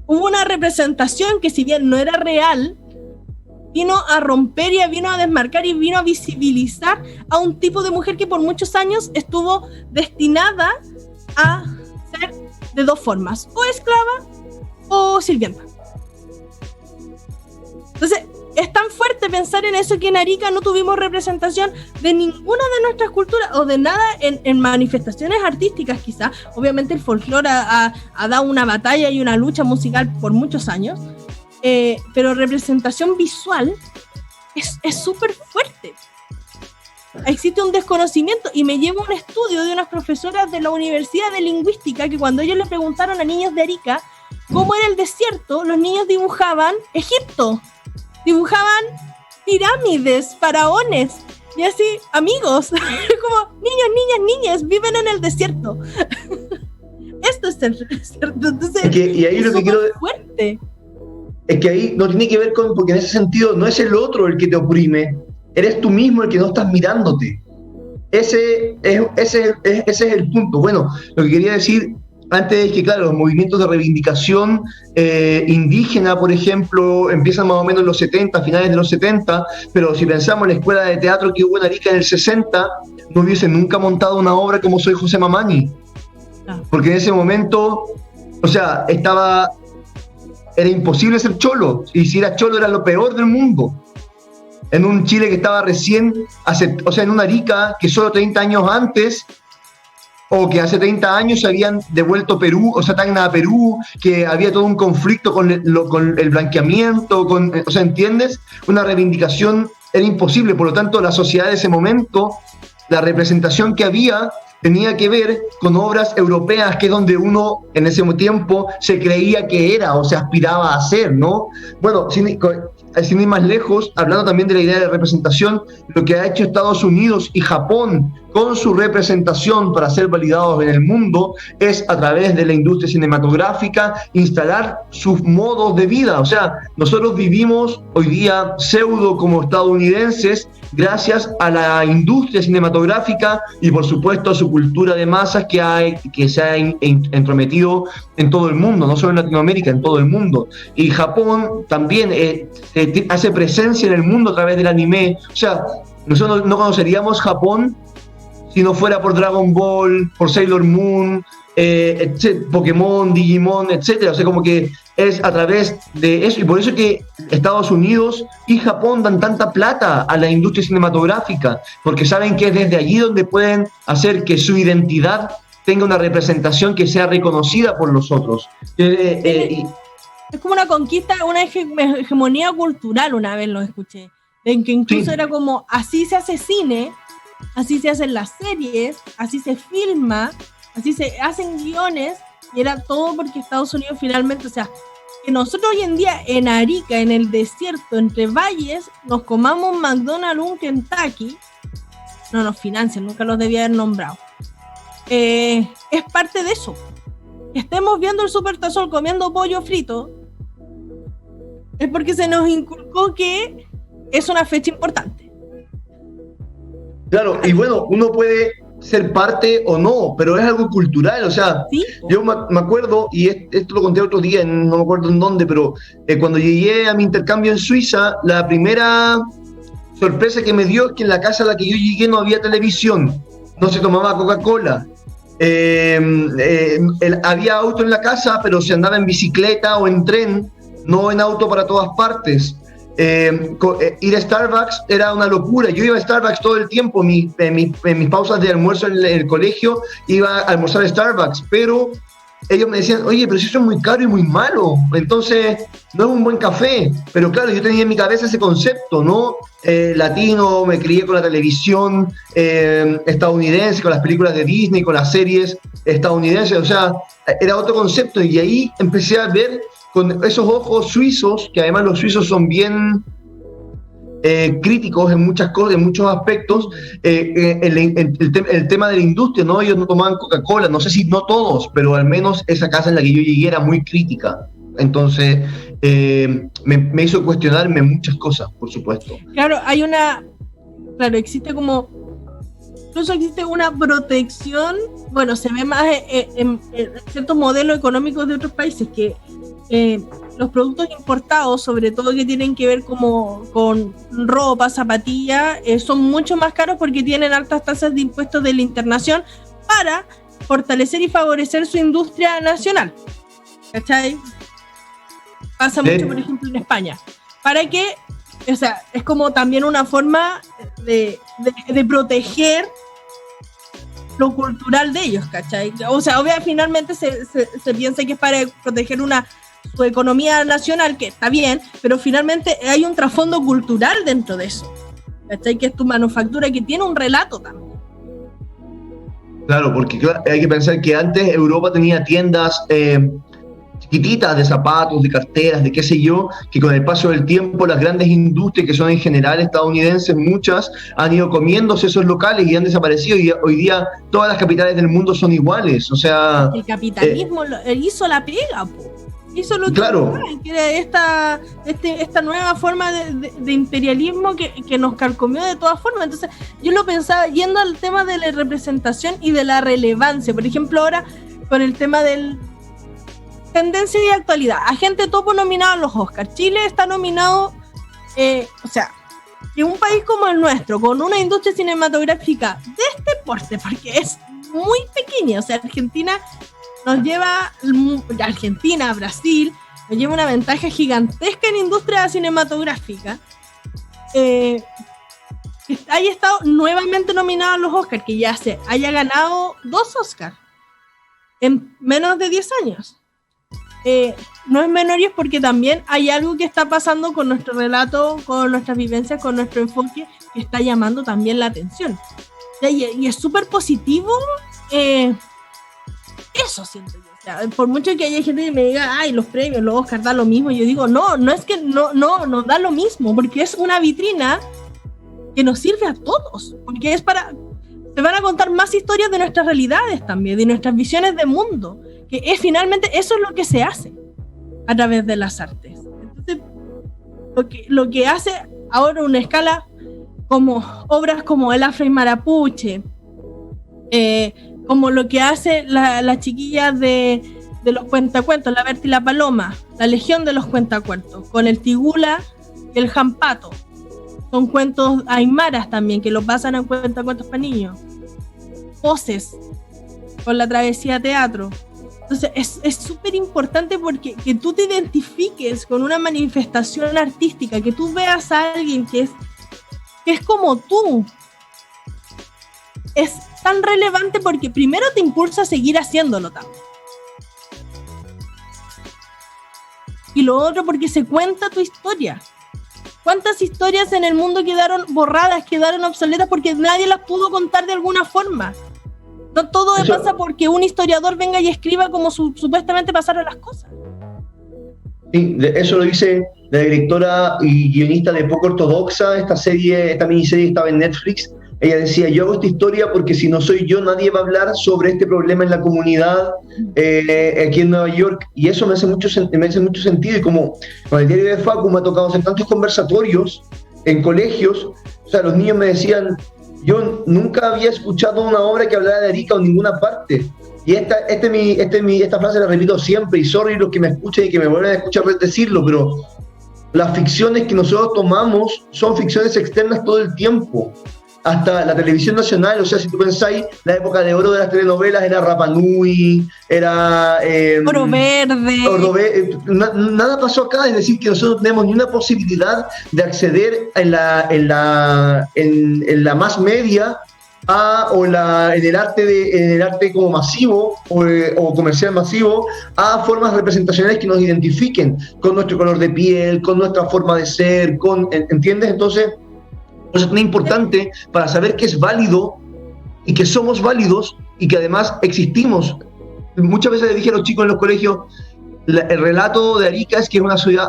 Hubo una representación que, si bien no era real, vino a romper y vino a desmarcar y vino a visibilizar a un tipo de mujer que por muchos años estuvo destinada a ser de 2 formas, o esclava o sirvienta. Entonces, es tan fuerte pensar en eso, que en Arica no tuvimos representación de ninguna de nuestras culturas, o de nada en manifestaciones artísticas quizás. Obviamente el folclore ha dado una batalla y una lucha musical por muchos años, pero representación visual es súper fuerte. Existe un desconocimiento, y me llevo un estudio de unas profesoras de la Universidad de Lingüística, que cuando ellos le preguntaron a niños de Arica como era el desierto, los niños dibujaban Egipto, dibujaban pirámides, faraones, y así, amigos, como niños, niñas, niñas, viven en el desierto. Esto es el desierto, entonces y ahí es lo que quiero fuerte. Es que ahí no tiene que ver con, porque en ese sentido no es el otro el que te oprime, eres tú mismo el que no estás mirándote. Ese es el punto. Bueno, lo que quería decir antes es que, claro, los movimientos de reivindicación indígena, por ejemplo, empiezan más o menos en los 70, finales de los 70, pero si pensamos en la escuela de teatro que hubo en Arica en el 60, no hubiese nunca montado una obra como Soy José Mamani. Porque en ese momento, o sea, era imposible ser cholo, y si eras cholo era lo peor del mundo. En un Chile que estaba recién, o sea, en una Arica que solo 30 años antes, o que hace 30 años se habían devuelto Perú, o sea, Tacna a Perú, que había todo un conflicto con el blanqueamiento, o sea, ¿entiendes? Una reivindicación era imposible, por lo tanto, la sociedad de ese momento, la representación que había, tenía que ver con obras europeas, que es donde uno en ese tiempo se creía que era o se aspiraba a ser, ¿no? Bueno, sin ir más lejos, hablando también de la idea de representación, lo que ha hecho Estados Unidos y Japón con su representación para ser validados en el mundo es a través de la industria cinematográfica instalar sus modos de vida. O sea, nosotros vivimos hoy día pseudo como estadounidenses gracias a la industria cinematográfica y por supuesto a su cultura de masas que se ha entrometido en todo el mundo, no solo en Latinoamérica, en todo el mundo. Y Japón también hace presencia en el mundo a través del anime. O sea, nosotros no conoceríamos Japón si no fuera por Dragon Ball, por Sailor Moon, Pokémon, Digimon, etc. O sea, como que es a través de eso, y por eso que Estados Unidos y Japón dan tanta plata a la industria cinematográfica, porque saben que es desde allí donde pueden hacer que su identidad tenga una representación que sea reconocida por los otros. Es como una conquista, una hegemonía cultural, una vez lo escuché, en que incluso era como, así se hace cine, así se hacen las series, así se filma, así se hacen guiones, y era todo porque Estados Unidos finalmente, o sea, que nosotros hoy en día en Arica, en el desierto, entre valles, nos comamos un McDonald's, un Kentucky, no nos financian, nunca los debía haber nombrado. Es parte de eso. Que estemos viendo el Supertazón comiendo pollo frito, es porque se nos inculcó que es una fecha importante. Claro, y bueno, uno puede ser parte o no, pero es algo cultural, o sea, ¿sí? Yo me acuerdo, y esto lo conté otro día, no me acuerdo en dónde, pero cuando llegué a mi intercambio en Suiza, la primera sorpresa que me dio es que en la casa a la que yo llegué no había televisión, no se tomaba Coca-Cola, había auto en la casa, pero se andaba en bicicleta o en tren, no en auto para todas partes. Ir a Starbucks era una locura. Yo iba a Starbucks todo el tiempo, en mis pausas de almuerzo en el colegio iba a almorzar a Starbucks, pero ellos me decían, oye, pero si eso es muy caro y muy malo, entonces no es un buen café. Pero claro, yo tenía en mi cabeza ese concepto, ¿no? Latino, me crié con la televisión estadounidense, con las películas de Disney, con las series estadounidenses, o sea, era otro concepto, y ahí empecé a ver con esos ojos suizos, que además los suizos son bien críticos en muchas cosas, en muchos aspectos, el tema de la industria, ¿no? Ellos no tomaban Coca-Cola, no sé si no todos, pero al menos esa casa en la que yo llegué era muy crítica. Entonces, me hizo cuestionarme muchas cosas, por supuesto. Claro, existe incluso existe una protección, bueno, se ve más en ciertos modelos económicos de otros países, que los productos importados, sobre todo que tienen que ver con ropa, zapatillas, son mucho más caros porque tienen altas tasas de impuestos de la internación para fortalecer y favorecer su industria nacional. ¿Cachai? Pasa mucho, por ejemplo, en España. Para que, o sea, es como también una forma de proteger lo cultural de ellos, ¿cachai? O sea, obviamente finalmente se piensa que es para proteger su economía nacional, que está bien, pero finalmente hay un trasfondo cultural dentro de eso, ¿cachai? Que es tu manufactura, que tiene un relato también. Claro, porque hay que pensar que antes Europa tenía tiendas, chiquititas de zapatos, de carteras, de qué sé yo, que con el paso del tiempo las grandes industrias, que son en general estadounidenses, muchas, han ido comiéndose esos locales y han desaparecido, y hoy día todas las capitales del mundo son iguales, o sea... El capitalismo hizo la pega, po. Hizo lo claro. que era esta nueva forma de imperialismo que nos carcomió de todas formas. Entonces yo lo pensaba yendo al tema de la representación y de la relevancia. Por ejemplo, ahora con el tema del tendencia y actualidad, agente topo nominado a los Oscars. Chile está nominado, o sea, que un país como el nuestro, con una industria cinematográfica de este porte, porque es muy pequeña, o sea, Argentina, Brasil, nos lleva una ventaja gigantesca en industria cinematográfica, haya estado nuevamente nominado a los Oscars, que ya se haya ganado 2 Oscars en menos de 10 años. No es menor, y es porque también hay algo que está pasando con nuestro relato, con nuestras vivencias, con nuestro enfoque, que está llamando también la atención. Y es súper positivo. Eso siento yo. O sea, por mucho que haya gente que me diga, ay, los premios, los Oscars da lo mismo, yo digo, no es que no da lo mismo, porque es una vitrina que nos sirve a todos, porque es para... Se van a contar más historias de nuestras realidades también, de nuestras visiones de mundo, que es finalmente eso es lo que se hace a través de las artes. Entonces, lo que hace ahora una escala como obras como El Afro y Marapuche, como lo que hace las chiquillas de los cuentacuentos, la Berta y la Paloma, la Legión de los Cuentacuentos, con el Tigula y el Jampato. Son cuentos aymaras también, que los pasan en cuentacuentos para niños. Voces, con la Travesía Teatro. Entonces es súper importante porque que tú te identifiques con una manifestación artística, que tú veas a alguien que es como tú, es tan relevante porque primero te impulsa a seguir haciéndolo también. Y lo otro porque se cuenta tu historia. ¿Cuántas historias en el mundo quedaron borradas, quedaron obsoletas porque nadie las pudo contar de alguna forma? No todo pasa porque un historiador venga y escriba como supuestamente pasaron las cosas. Sí, eso lo dice la directora y guionista de Poco Ortodoxa, esta miniserie estaba en Netflix. Ella decía, yo hago esta historia porque si no soy yo, nadie va a hablar sobre este problema en la comunidad aquí en Nueva York. Y eso me hace mucho sentido. Y como con el diario de Facu me ha tocado hacer tantos conversatorios en colegios, o sea, los niños me decían, yo nunca había escuchado una obra que hablara de Arica en ninguna parte. Y esta frase la repito siempre, y sorry los que me escuchen y que me vuelven a escuchar decirlo, pero las ficciones que nosotros tomamos son ficciones externas todo el tiempo. Hasta la televisión nacional, o sea, si tú pensáis, la época de oro de las telenovelas era Rapa Nui, era... Oro Verde. Nada pasó acá, es decir, que nosotros no tenemos ni una posibilidad de acceder en la más media en el arte como masivo o comercial masivo, a formas representacionales que nos identifiquen con nuestro color de piel, con nuestra forma de ser, ¿entiendes? Entonces... Eso es muy importante para saber que es válido y que somos válidos y que además existimos. Muchas veces le dije a los chicos en los colegios, el relato de Arica es que es una ciudad,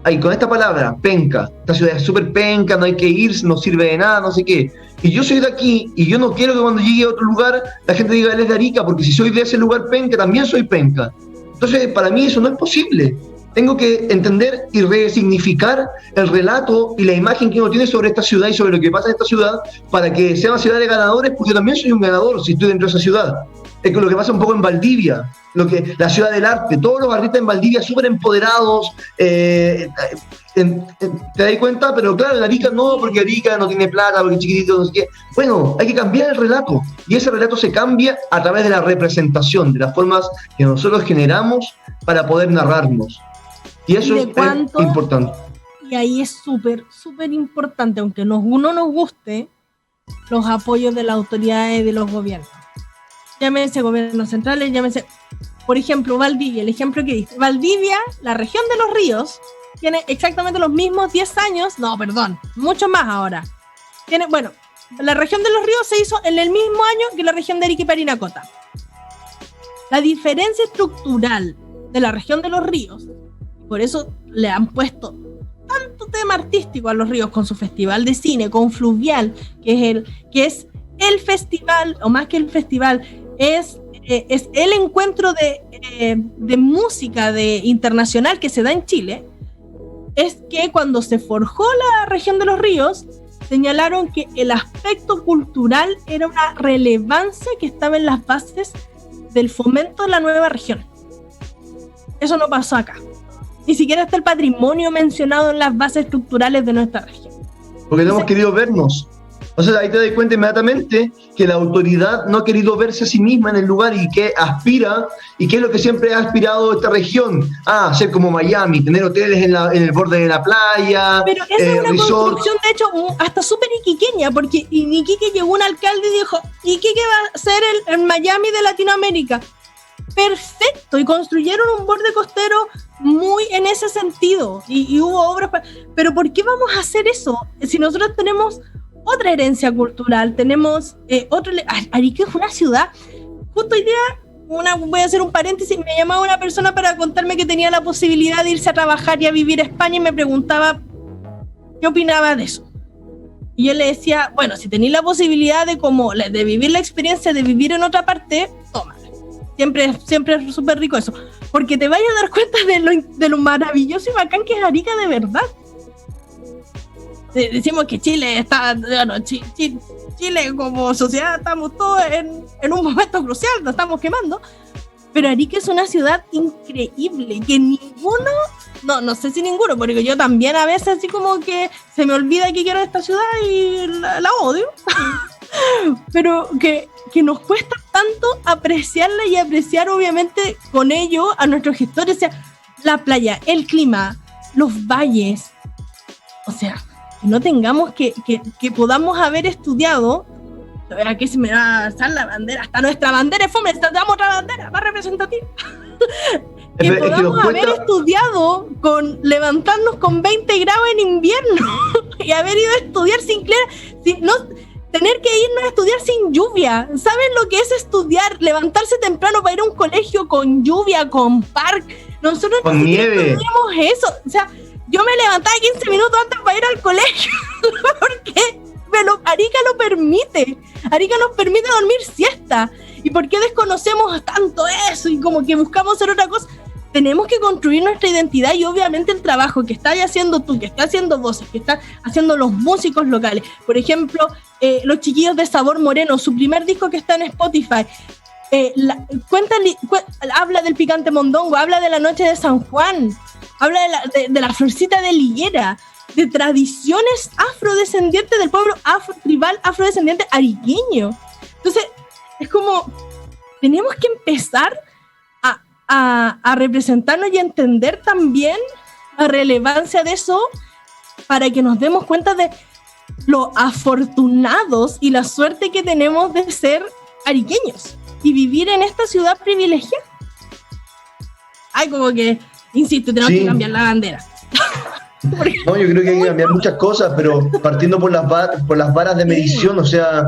ahí con esta palabra, penca, esta ciudad es súper penca, no hay que ir, no sirve de nada, no sé qué. Y yo soy de aquí y yo no quiero que cuando llegue a otro lugar la gente diga él es de Arica, porque si soy de ese lugar penca, también soy penca. Entonces, para mí eso no es posible. Tengo que entender y resignificar el relato y la imagen que uno tiene sobre esta ciudad y sobre lo que pasa en esta ciudad para que sea una ciudad de ganadores, porque yo también soy un ganador si estoy dentro de esa ciudad. Es lo que pasa un poco en Valdivia, la ciudad del arte, todos los artistas en Valdivia súper empoderados, ¿te das cuenta? Pero claro, en Arica no, porque Arica no tiene plata, porque es chiquitito, no sé qué. Bueno, hay que cambiar el relato, y ese relato se cambia a través de la representación, de las formas que nosotros generamos para poder narrarnos. Y eso es importante. Y ahí es súper, súper importante, aunque uno nos guste, los apoyos de las autoridades y de los gobiernos. Llámese gobiernos centrales, llámese... Por ejemplo, Valdivia, el ejemplo que diste. Valdivia, la región de los ríos, tiene exactamente los mismos 10 años, mucho más ahora. La región de los ríos se hizo en el mismo año que la región de Arica y Parinacota. La diferencia estructural de la región de los ríos. Por eso le han puesto tanto tema artístico a los ríos, con su festival de cine, con Fluvial, que es el festival, o más que el festival, es el encuentro de música internacional que se da en Chile. Es que cuando se forjó la región de los ríos, señalaron que el aspecto cultural era una relevancia que estaba en las bases del fomento de la nueva región. Eso no pasó acá. Ni siquiera está el patrimonio mencionado en las bases estructurales de nuestra región. Porque no hemos querido vernos. Entonces ahí te das cuenta inmediatamente que la autoridad no ha querido verse a sí misma en el lugar y que aspira, y que es lo que siempre ha aspirado esta región, a ser como Miami, tener hoteles en el borde de la playa. Pero esa es una construcción, de hecho, hasta súper iquiqueña, porque en Iquique llegó un alcalde y dijo, Iquique va a ser el Miami de Latinoamérica. Perfecto, y construyeron un borde costero muy en ese sentido, y hubo obras, pero ¿por qué vamos a hacer eso? Si nosotros tenemos otra herencia cultural, tenemos Arica es una ciudad. Justo hoy día, voy a hacer un paréntesis, me llamaba una persona para contarme que tenía la posibilidad de irse a trabajar y a vivir a España, y me preguntaba qué opinaba de eso. Y yo le decía, bueno, si tenéis la posibilidad de vivir la experiencia de vivir en otra parte, tómala. Siempre es súper rico eso, porque te vayas a dar cuenta de lo maravilloso y bacán que es Arica de verdad. Decimos que Chile está, bueno, Chile como sociedad estamos todos en un momento crucial, nos estamos quemando, pero Arica es una ciudad increíble, que no sé si ninguno, porque yo también a veces así como que se me olvida que quiero esta ciudad y la odio, pero que nos cuesta tanto apreciarla y apreciar obviamente con ello a nuestros gestores, o sea, la playa, el clima, los valles, o sea, que no tengamos que podamos haber estudiado. Aquí se me va a alzar la bandera, hasta nuestra bandera es fome, necesitamos otra bandera más representativa. Que podamos haber estudiado con levantarnos con 20 grados en invierno y haber ido a estudiar tener que irnos a estudiar sin lluvia. ¿Saben lo que es estudiar? Levantarse temprano para ir a un colegio con lluvia, con parque. Nosotros con nieve. Teníamos eso. O sea, yo me levantaba 15 minutos antes para ir al colegio porque Arica lo permite. Arica nos permite dormir siesta. ¿Y por qué desconocemos tanto eso y como que buscamos hacer otra cosa? Tenemos que construir nuestra identidad, y obviamente el trabajo que estás haciendo tú, que estás haciendo Voces, que están haciendo los músicos locales. Por ejemplo, los chiquillos de Sabor Moreno, su primer disco que está en Spotify, habla del picante mondongo, habla de la noche de San Juan, habla de la florcita de liguera, de tradiciones afrodescendientes del pueblo tribal afrodescendiente ariqueño. Entonces, es como, tenemos que empezar a representarnos y a entender también la relevancia de eso, para que nos demos cuenta de lo afortunados y la suerte que tenemos de ser ariqueños y vivir en esta ciudad privilegiada. Ay, como que, insisto, tenemos que cambiar la bandera. No, yo creo que hay que cambiar muchas cosas, pero partiendo por las varas de medición, o sea,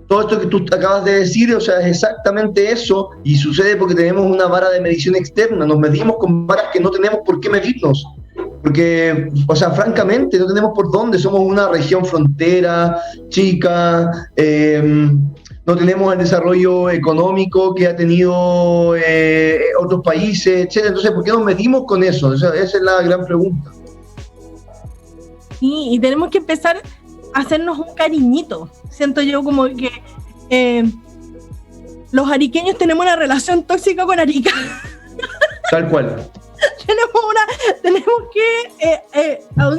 todo esto que tú acabas de decir, o sea, es exactamente eso, y sucede porque tenemos una vara de medición externa, nos medimos con varas que no tenemos por qué medirnos, porque, o sea, francamente, no tenemos por dónde, somos una región frontera, chica, no tenemos el desarrollo económico que ha tenido otros países, etc. Entonces, ¿por qué nos medimos con eso? O sea, esa es la gran pregunta. Sí, y tenemos que empezar a hacernos un cariñito. Siento yo como que los ariqueños tenemos una relación tóxica con Arica. Tal cual.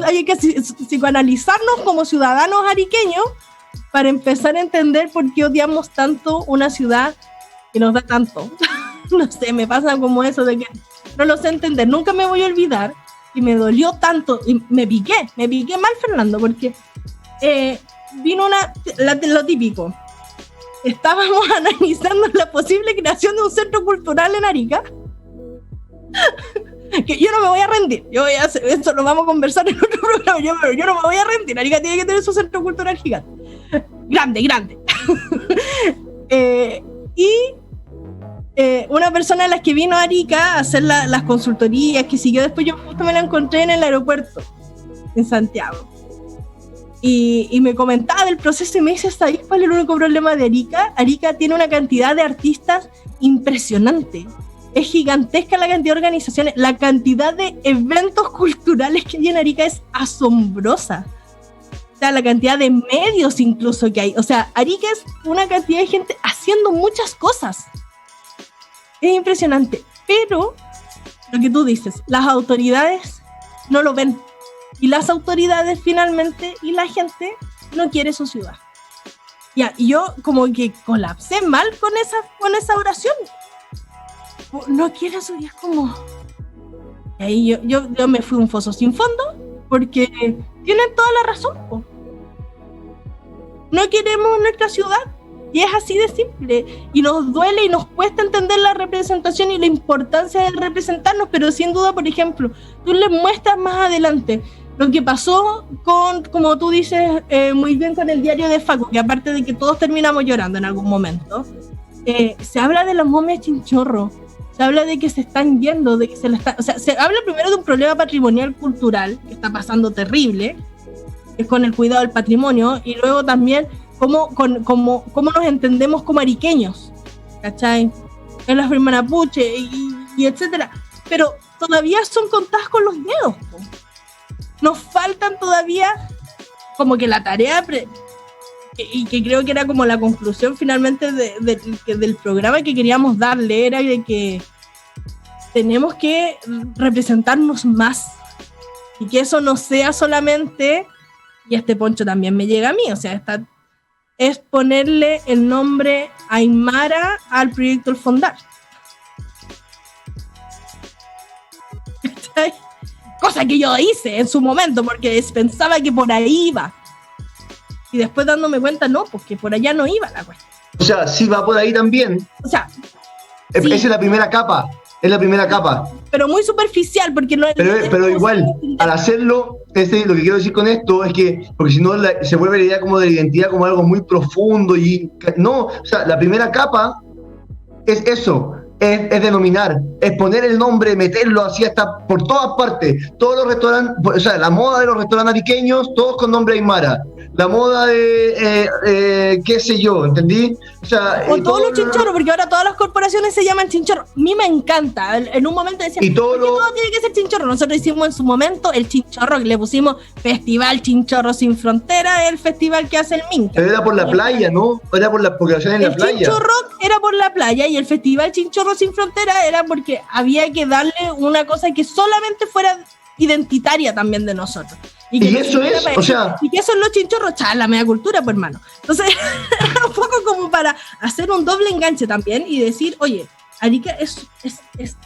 Hay que psicoanalizarnos como ciudadanos ariqueños para empezar a entender por qué odiamos tanto una ciudad que nos da tanto. No sé, me pasa como eso de que no lo sé entender. Nunca me voy a olvidar, y me dolió tanto, y me piqué mal, Fernando, porque vino lo típico. Estábamos analizando la posible creación de un centro cultural en Arica. Que yo no me voy a rendir. Esto lo vamos a conversar en otro programa. Pero yo no me voy a rendir. Arica tiene que tener su centro cultural gigante. Grande. Y una persona de las que vino a Arica a hacer las consultorías, que siguió después, yo justo me la encontré en el aeropuerto, en Santiago. Y me comentaba del proceso y me dice, ¿sabes cuál es el único problema de Arica? Arica tiene una cantidad de artistas impresionante. Es gigantesca la cantidad de organizaciones, la cantidad de eventos culturales que hay en Arica es asombrosa. O sea, la cantidad de medios incluso que hay. O sea, Arica es una cantidad de gente haciendo muchas cosas. Es impresionante. Pero, lo que tú dices, las autoridades no lo ven. Y las autoridades finalmente, y la gente, no quiere su ciudad. Ya, y yo como que colapsé mal con esa oración. No quiere su ciudad, como... Y ahí yo me fui un foso sin fondo, porque tienen toda la razón, po. No queremos nuestra ciudad, y es así de simple, y nos duele y nos cuesta entender la representación y la importancia de representarnos, pero sin duda, por ejemplo, tú les muestras más adelante lo que pasó con, como tú dices muy bien, con el diario de Facu, que aparte de que todos terminamos llorando en algún momento, se habla de las momias Chinchorro, se habla de que se están yendo, de que o sea, se habla primero de un problema patrimonial cultural que está pasando terrible, que es con el cuidado del patrimonio, y luego también cómo nos entendemos como ariqueños, ¿cachai? En las firmas mapuche y etcétera, pero todavía son contadas con los dedos, po. Nos faltan todavía como que la tarea y que creo que era como la conclusión finalmente del programa que queríamos darle, era de que tenemos que representarnos más y que eso no sea solamente, y este poncho también me llega a mí, o sea, es ponerle el nombre Aymara al proyecto El Fondar. Cosa que yo hice en su momento porque pensaba que por ahí iba, y después dándome cuenta no, porque por allá no iba la cuestión. O sea, sí va por ahí también. O sea, sí. Esa es la primera capa, pero muy superficial, porque no. Pero igual, al hacerlo, lo que quiero decir con esto es que, porque si no se vuelve la idea como de la identidad como algo muy profundo y no, o sea, la primera capa es eso. Es denominar, es poner el nombre, meterlo así hasta por todas partes. Todos los restaurantes, o sea, la moda de los restaurantes ariqueños, todos con nombre Aymara. La moda de, qué sé yo, ¿entendí? O sea, con todos los chinchorros, porque ahora todas las corporaciones se llaman chinchorro. A mí me encanta. En un momento decían, ¿por qué todo tiene que ser chinchorro? Nosotros hicimos en su momento el chinchorro, que le pusimos Festival Chinchorro Sin Frontera, el festival que hace el Minca. Pero era por la playa, ¿no? Era porque lo hacían en la playa. El Chinchorro era por la playa y el Festival Chinchorro Sin Frontera era porque había que darle una cosa que solamente fuera identitaria también de nosotros. Y eso es, o sea... Y que son los chinchorros, la media cultura, pues, hermano. Entonces, un poco como para hacer un doble enganche también y decir, oye, Arica es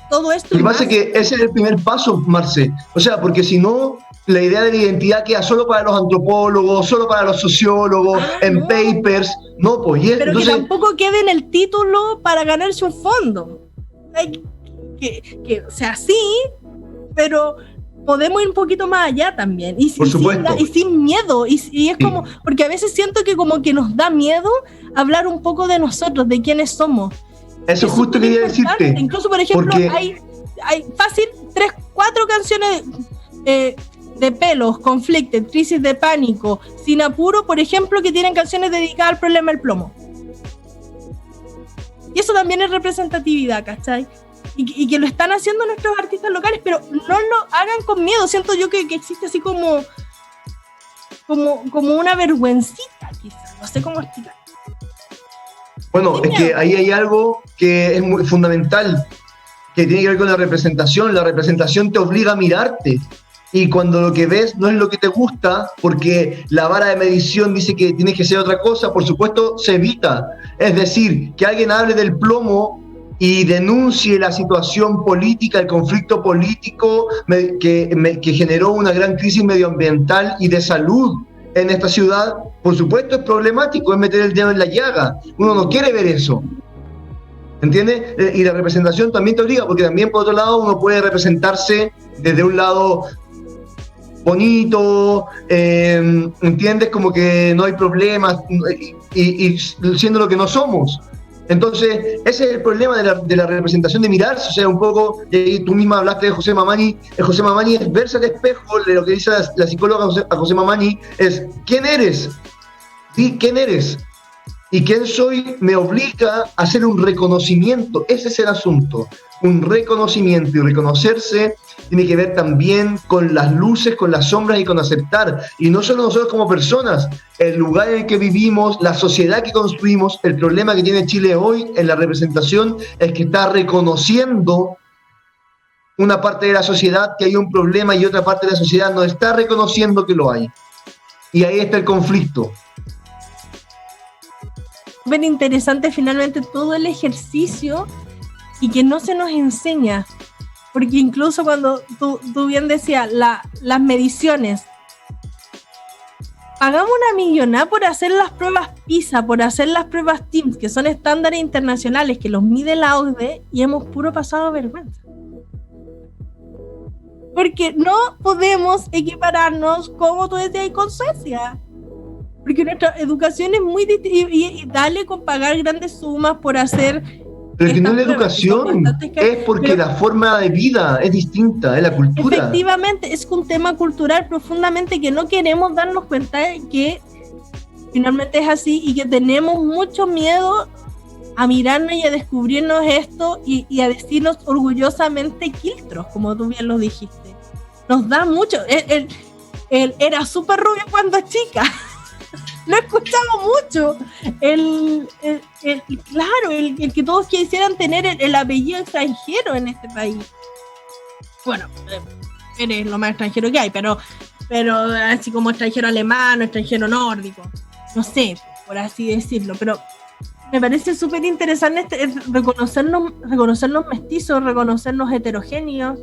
todo esto. Lo que pasa es que ese es el primer paso, Marce. O sea, porque si no, la idea de la identidad queda solo para los antropólogos, solo para los sociólogos, en papers. No, pues, pero entonces, que tampoco quede en el título para ganarse un fondo. O sea, sí, pero... podemos ir un poquito más allá también, y sin miedo, y es como, porque a veces siento que como que nos da miedo hablar un poco de nosotros, de quiénes somos. Eso justo quería decirte. Incluso, por ejemplo, hay fácil 3-4 canciones de Pelos, Conflicted, Crisis de Pánico, Sin Apuro, por ejemplo, que tienen canciones dedicadas al problema del plomo. Y eso también es representatividad, ¿cachai? Y que lo están haciendo nuestros artistas locales, pero no lo hagan con miedo. Siento yo que existe así como una vergüencita, quizás. No sé cómo explicar. Bueno, es que ahí hay algo que es muy fundamental, que tiene que ver con la representación. La representación te obliga a mirarte. Y cuando lo que ves no es lo que te gusta, porque la vara de medición dice que tienes que ser otra cosa, por supuesto, se evita. Es decir, que alguien hable del plomo y denuncie la situación política, el conflicto político que generó una gran crisis medioambiental y de salud en esta ciudad, por supuesto es problemático, es meter el dedo en la llaga. Uno no quiere ver eso, ¿entiendes? Y la representación también te obliga, porque también por otro lado uno puede representarse desde un lado bonito, ¿entiendes? Como que no hay problemas, y siendo lo que no somos. Entonces, ese es el problema de la representación de mirarse, o sea, un poco, tú misma hablaste de José Mamani, José Mamani es verse al espejo, de lo que dice la psicóloga a José Mamani, es, ¿quién eres? ¿Sí? ¿Quién eres? Y quién soy me obliga a hacer un reconocimiento, ese es el asunto, un reconocimiento, y reconocerse tiene que ver también con las luces, con las sombras y con aceptar, y no solo nosotros como personas, el lugar en el que vivimos, la sociedad que construimos. El problema que tiene Chile hoy en la representación es que está reconociendo una parte de la sociedad que hay un problema y otra parte de la sociedad no está reconociendo que lo hay, y ahí está el conflicto. Súper interesante finalmente todo el ejercicio y que no se nos enseña, porque incluso cuando tú bien decías, las mediciones, pagamos una millonada por hacer las pruebas PISA, por hacer las pruebas TIMSS, que son estándares internacionales que los mide la OCDE, y hemos puro pasado vergüenza. Porque no podemos equipararnos, como tú decías, con Suecia. Porque nuestra educación es muy distinta, y dale con pagar grandes sumas por hacer... Pero que no es la educación, es porque la forma de vida es distinta, es la cultura. Efectivamente, es un tema cultural profundamente que no queremos darnos cuenta de que finalmente es así, y que tenemos mucho miedo a mirarnos y a descubrirnos esto y a decirnos orgullosamente quiltros, como tú bien lo dijiste. Nos da mucho. Él era súper rubio cuando es chica. Lo escuchamos mucho. Claro, el que todos quisieran tener el apellido extranjero en este país. Bueno, eres lo más extranjero que hay, pero así como extranjero alemán o extranjero nórdico. No sé, por así decirlo. Pero me parece súper interesante reconocernos mestizos, reconocernos heterogéneos,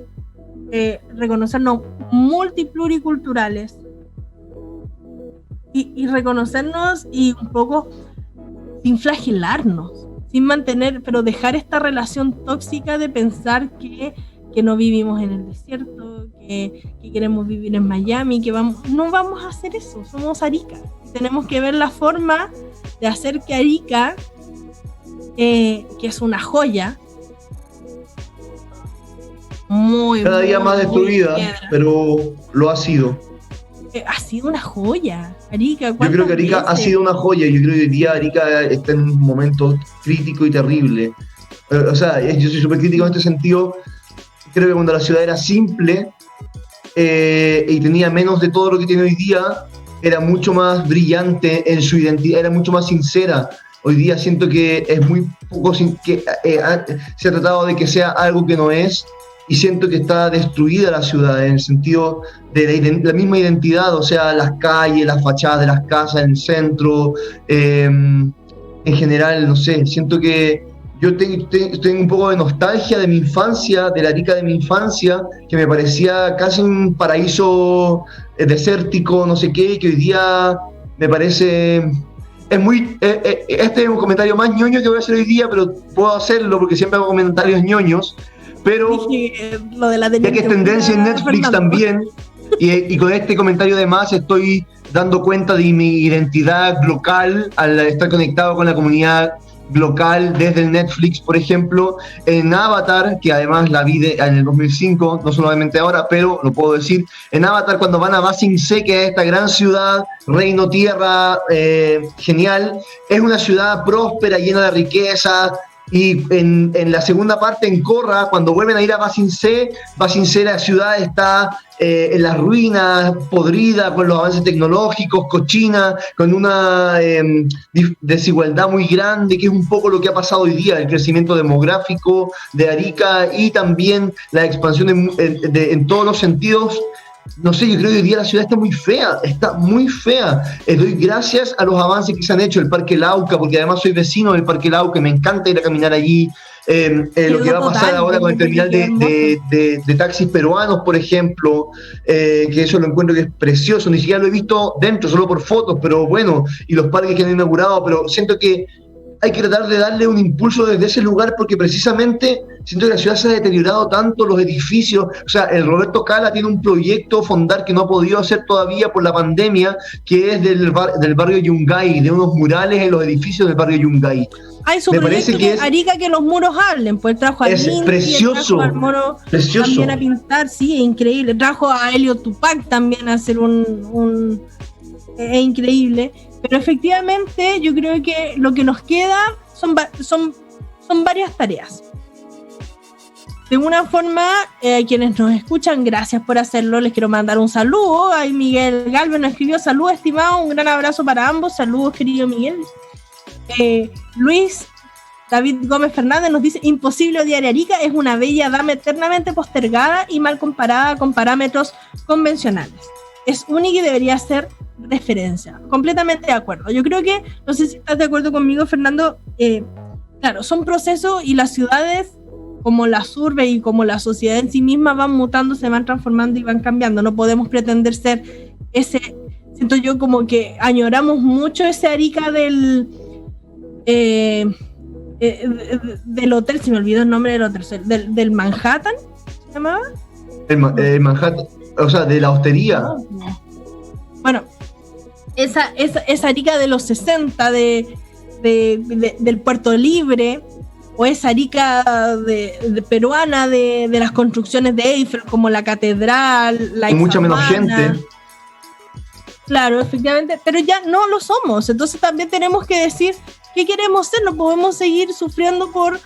reconocernos multipluriculturales. Y reconocernos y un poco sin flagelarnos, sin mantener, pero dejar esta relación tóxica de pensar que no vivimos en el desierto, que queremos vivir en Miami, no vamos a hacer eso, somos Arica. Tenemos que ver la forma de hacer que Arica, que es una joya, cada día más destruida, pero lo ha sido. Ha sido una joya, Arica. Yo creo que Arica ha sido una joya. Yo creo que hoy día Arica está en un momento crítico y terrible. O sea, yo soy súper crítico en este sentido. Creo que cuando la ciudad era simple y tenía menos de todo lo que tiene hoy día, era mucho más brillante en su identidad, era mucho más sincera. Hoy día siento que es muy poco, se ha tratado de que sea algo que no es. Y siento que está destruida la ciudad en el sentido de la misma identidad, o sea, las calles, las fachadas de las casas en el centro, en general, no sé, siento que yo tengo un poco de nostalgia de mi infancia, de la Arica de mi infancia, que me parecía casi un paraíso desértico, no sé qué, que hoy día me parece... este es un comentario más ñoño que voy a hacer hoy día, pero puedo hacerlo porque siempre hago comentarios ñoños. Pero lo de la ya que es tendencia en Netflix también, y con este comentario además estoy dando cuenta de mi identidad local al estar conectado con la comunidad local desde el Netflix, por ejemplo, en Avatar, que además la vi en el 2005, no solamente ahora, pero lo puedo decir, en Avatar cuando van a Ba Sing Se, que es esta gran ciudad, reino tierra, genial, es una ciudad próspera, llena de riqueza. Y en la segunda parte, en Korra, cuando vuelven a ir a Ba Sing Se, la ciudad está en las ruinas, podrida, con los avances tecnológicos, cochina, con una desigualdad muy grande, que es un poco lo que ha pasado hoy día, el crecimiento demográfico de Arica y también la expansión en todos los sentidos. No sé, yo creo que hoy día la ciudad está muy fea. Doy gracias a los avances que se han hecho, el Parque Lauca, porque además soy vecino del Parque Lauca, me encanta ir a caminar allí. Lo que va a pasar ahora con el terminal de taxis peruanos, por ejemplo, que eso lo encuentro que es precioso, ni siquiera lo he visto dentro, solo por fotos, pero bueno, y los parques que han inaugurado, pero siento que hay que tratar de darle un impulso desde ese lugar porque precisamente siento que la ciudad se ha deteriorado tanto, los edificios, o sea, el Roberto Cala tiene un proyecto fondar que no ha podido hacer todavía por la pandemia, que es del barrio Yungay, de unos murales en los edificios del barrio Yungay. Hay su Me proyecto parece que de Arica que los muros hablen, pues trajo a es Lindsay, precioso, trajo al Moro precioso. también a pintar, sí, increíble. Trajo a Helio Tupac también a hacer es increíble. Pero efectivamente yo creo que lo que nos queda son varias tareas. De una forma, quienes nos escuchan, gracias por hacerlo. Les quiero mandar un saludo. Ahí Miguel Galvez nos escribió: saludos, estimado, un gran abrazo para ambos. Saludos, querido Miguel. Luis David Gómez Fernández nos dice: imposible odiar a Arica, es una bella dama eternamente postergada y mal comparada con parámetros convencionales. Es única y debería ser referencia. Completamente de acuerdo. Yo creo que, no sé si estás de acuerdo conmigo, Fernando, claro, son procesos y las ciudades, como las urbes y como la sociedad en sí misma, van mutando, se van transformando y van cambiando. No podemos pretender ser siento yo como que añoramos mucho ese Arica del hotel, se me olvidó el nombre del hotel, del Manhattan, ¿se llamaba? El Manhattan, o sea, de la hostería. No. Bueno, esa Arica de los 60, del Puerto Libre, o esa Arica peruana de las construcciones de Eiffel, como la catedral, la Con mucha menos gente. Claro, efectivamente, pero ya no lo somos. Entonces también tenemos que decir qué queremos ser. No podemos seguir sufriendo por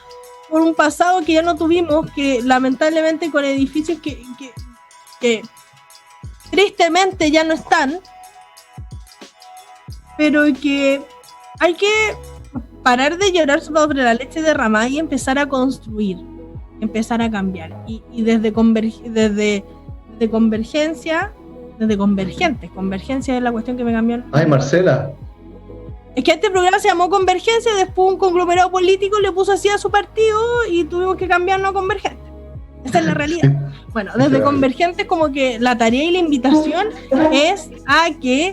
un pasado que ya no tuvimos, que lamentablemente con edificios que tristemente ya no están, pero que hay que parar de llorar sobre la leche derramada y empezar a construir, empezar a cambiar. Y desde convergencia, desde convergencia es la cuestión que me cambió. Ay, Marcela. Es que este programa se llamó Convergencia, después un conglomerado político le puso así a su partido y tuvimos que cambiarlo a Convergente. Esa es la realidad. Bueno, desde Convergente, como que la tarea y la invitación es a que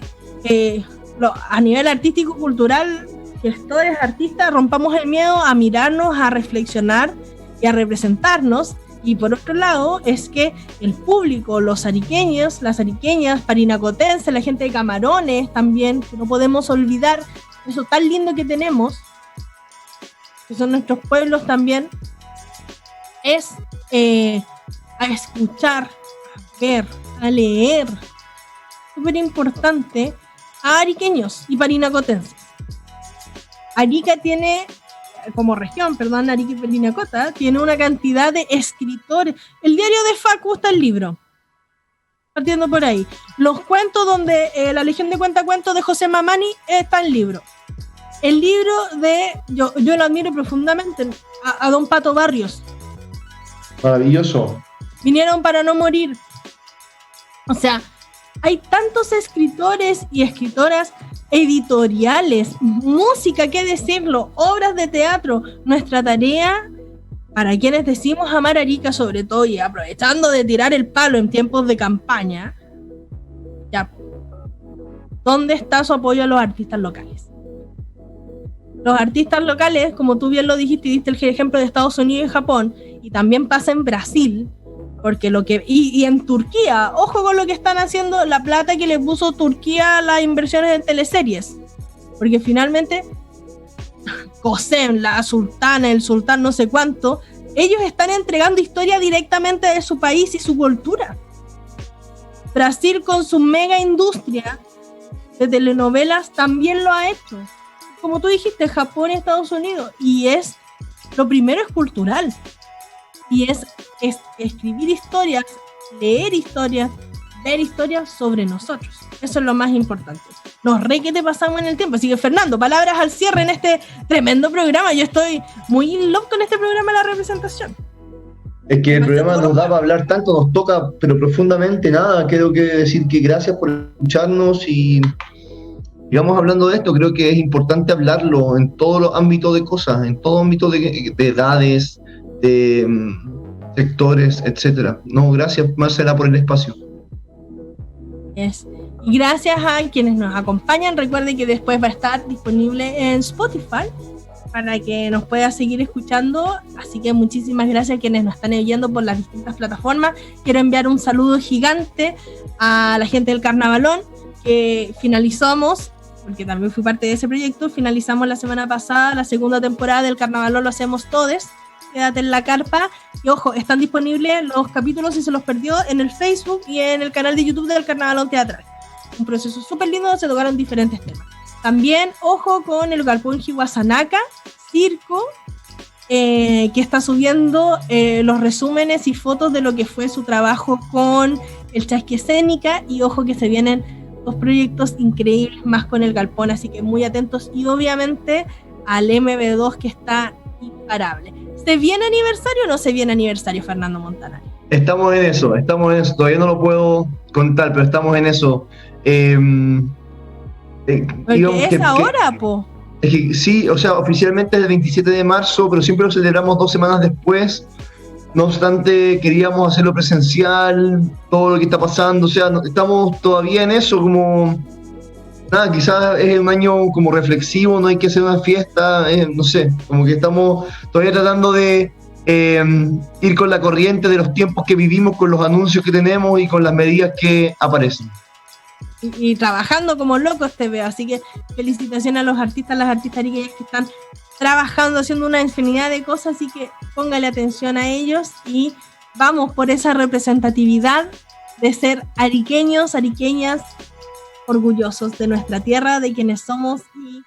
a nivel artístico, cultural, gestores, artistas, rompamos el miedo a mirarnos, a reflexionar y a representarnos. Y por otro lado, es que el público, los ariqueños, las ariqueñas, parinacotenses, la gente de Camarones también, que no podemos olvidar eso tan lindo que tenemos, que son nuestros pueblos también, es a escuchar, a ver, a leer, súper importante, a ariqueños y parinacotenses. Arica tiene, como región, perdón, Arica y Parinacota, tiene una cantidad de escritores. El diario de Facu está el libro, partiendo por ahí. Los cuentos donde la Legión de Cuentacuentos de José Mamani está el libro. El libro yo lo admiro profundamente, a don Pato Barrios. Maravilloso. Vinieron para no morir. O sea, hay tantos escritores y escritoras, editoriales, música, qué decirlo, obras de teatro. Nuestra tarea, para quienes decimos amar Arica sobre todo, y aprovechando de tirar el palo en tiempos de campaña, ya, ¿dónde está su apoyo a los artistas locales? Los artistas locales, como tú bien lo dijiste y diste el ejemplo de Estados Unidos y Japón, y también pasa en Brasil, porque y en Turquía, ojo con lo que están haciendo, la plata que le puso Turquía a las inversiones en teleseries, porque finalmente Cosem, la sultana, el sultán no sé cuánto, ellos están entregando historia directamente de su país y su cultura. Brasil, con su mega industria de telenovelas, también lo ha hecho, como tú dijiste, Japón y Estados Unidos, y lo primero es cultural, y es escribir historias, leer historias, ver historias sobre nosotros. Eso es lo más importante. Nos que te pasamos en el tiempo. Así que, Fernando, palabras al cierre en este tremendo programa. Yo estoy muy in love con este programa de la representación. Es que el programa nos da para hablar tanto, nos toca, pero profundamente nada. Quiero que decir que gracias por escucharnos y digamos, hablando de esto, creo que es importante hablarlo en todos los ámbitos de cosas, en todo ámbito de edades, de sectores, etcétera. No, gracias, Marcela, por el espacio. Y gracias a quienes nos acompañan. Recuerden que después va a estar disponible en Spotify para que nos pueda seguir escuchando. Así que muchísimas gracias a quienes nos están oyendo por las distintas plataformas. Quiero enviar un saludo gigante a la gente del Carnavalón, que finalizamos porque también fui parte de ese proyecto, finalizamos la semana pasada la segunda temporada del Carnavalón Lo Hacemos Todes. Quédate en la carpa. Y ojo, están disponibles los capítulos, si se los perdió, en el Facebook y en el canal de YouTube del Carnavalón Teatral. Un proceso súper lindo, se tocaron diferentes temas. También, ojo con el Galpón Hiwasanaka, circo, que está subiendo los resúmenes y fotos de lo que fue su trabajo con el Chasqui Escénica. Y ojo que se vienen 2 proyectos increíbles más con el Galpón, así que muy atentos. Y obviamente al MB2, que está imparable. ¿Se viene aniversario o no se viene aniversario, Fernando Montanari? Estamos en eso, todavía no lo puedo contar, pero estamos en eso. Porque es ahora, po. Es que sí, o sea, oficialmente es el 27 de marzo, pero siempre lo celebramos 2 semanas después. No obstante, queríamos hacerlo presencial, todo lo que está pasando, o sea, estamos todavía en eso, como... Nada, quizás es un año como reflexivo, no hay que hacer una fiesta, no sé, como que estamos todavía tratando de ir con la corriente de los tiempos que vivimos, con los anuncios que tenemos y con las medidas que aparecen. Y trabajando como locos te veo, así que felicitaciones a los artistas, las artistas ariqueñas que están trabajando, haciendo una infinidad de cosas, así que póngale atención a ellos y vamos por esa representatividad de ser ariqueños, ariqueñas, orgullosos de nuestra tierra, de quienes somos y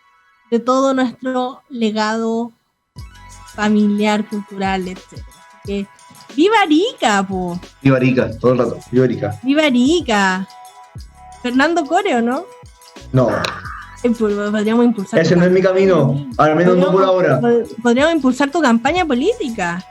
de todo nuestro legado familiar, cultural, etc. Así que ¡viva Arica, po! Viva Arica, todo el rato, viva Arica. ¡Viva Arica! Fernando Coreo, ¿no? No. Podríamos impulsar. Ese no es mi camino, al menos no por ahora. Podríamos impulsar tu campaña política.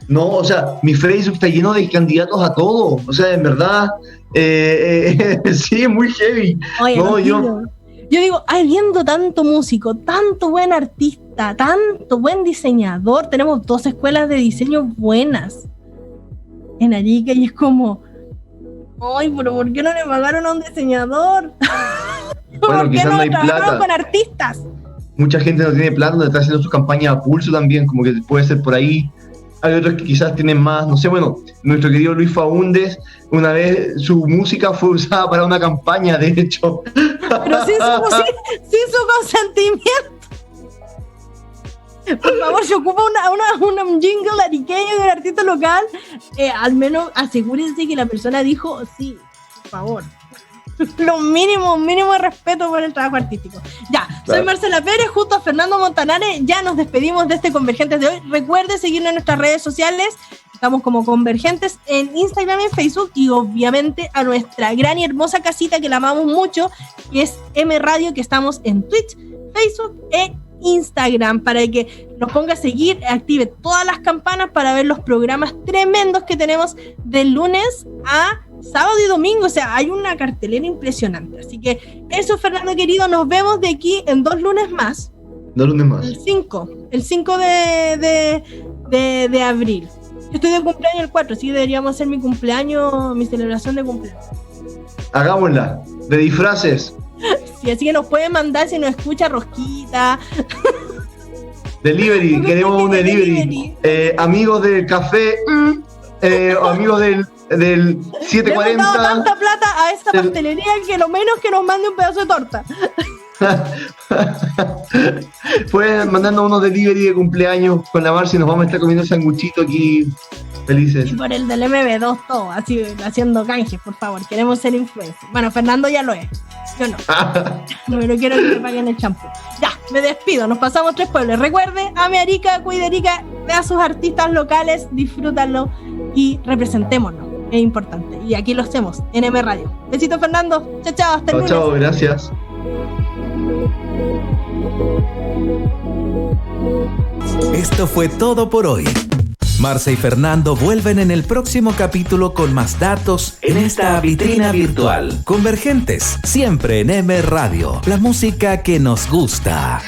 No, o sea, mi Facebook está lleno de candidatos a todo. O sea, en verdad, sí, es muy heavy. Oye, no, yo digo, habiendo tanto músico, tanto buen artista, tanto buen diseñador, tenemos 2 escuelas de diseño buenas en Arica y es como, ay, pero ¿por qué no le pagaron a un diseñador? Bueno, ¿Por qué quizás no no hay trabajaron plata con artistas? Mucha gente no tiene plata, está haciendo sus campañas a pulso también, como que puede ser por ahí. Hay otros que quizás tienen más, no sé, bueno, nuestro querido Luis Faúndez, una vez su música fue usada para una campaña, de hecho. Pero sin su consentimiento. Por favor, si ocupa un jingle ariqueño de un artista local, al menos asegúrense que la persona dijo sí, por favor. Lo mínimo de respeto por el trabajo artístico. Ya, soy Marcela Pérez, junto a Fernando Montanari, ya nos despedimos de este Convergentes de hoy. Recuerde seguirnos en nuestras redes sociales, estamos como Convergentes en Instagram y en Facebook, y obviamente a nuestra gran y hermosa casita que la amamos mucho, que es M Radio, que estamos en Twitch, Facebook e Instagram, para que nos ponga a seguir, active todas las campanas para ver los programas tremendos que tenemos de lunes a sábado y domingo. O sea, hay una cartelera impresionante. Así que eso, Fernando querido, nos vemos de aquí en 2 lunes más. 2 lunes más. El 5 de abril. Yo estoy de cumpleaños el 4, así que deberíamos hacer mi celebración de cumpleaños. Hagámosla, de disfraces. Sí, así que nos pueden mandar, si nos escucha, rosquita. Delivery, queremos un delivery. Amigos del café, o amigos del 740. Le hemos dado tanta plata a esta pastelería que lo menos que nos mande un pedazo de torta. Pueden mandando unos delivery de cumpleaños con la Marcia y nos vamos a estar comiendo sanguchito aquí felices. Y por el del MB2 todo, así haciendo canjes, por favor. Queremos ser influencers. Bueno, Fernando ya lo es. Yo no. Pero quiero que me paguen el champú. Ya, me despido. Nos pasamos 3 pueblos. Recuerde, ame Arica, cuide Arica, vea a sus artistas locales, disfrútanlo y representémonos. Es importante. Y aquí lo hacemos en M Radio. Besito, Fernando. Chao, chao. Hasta el lunes. Chao, gracias. Esto fue todo por hoy. Marce y Fernando vuelven en el próximo capítulo con más datos en esta vitrina virtual. Convergentes, siempre en M Radio, la música que nos gusta.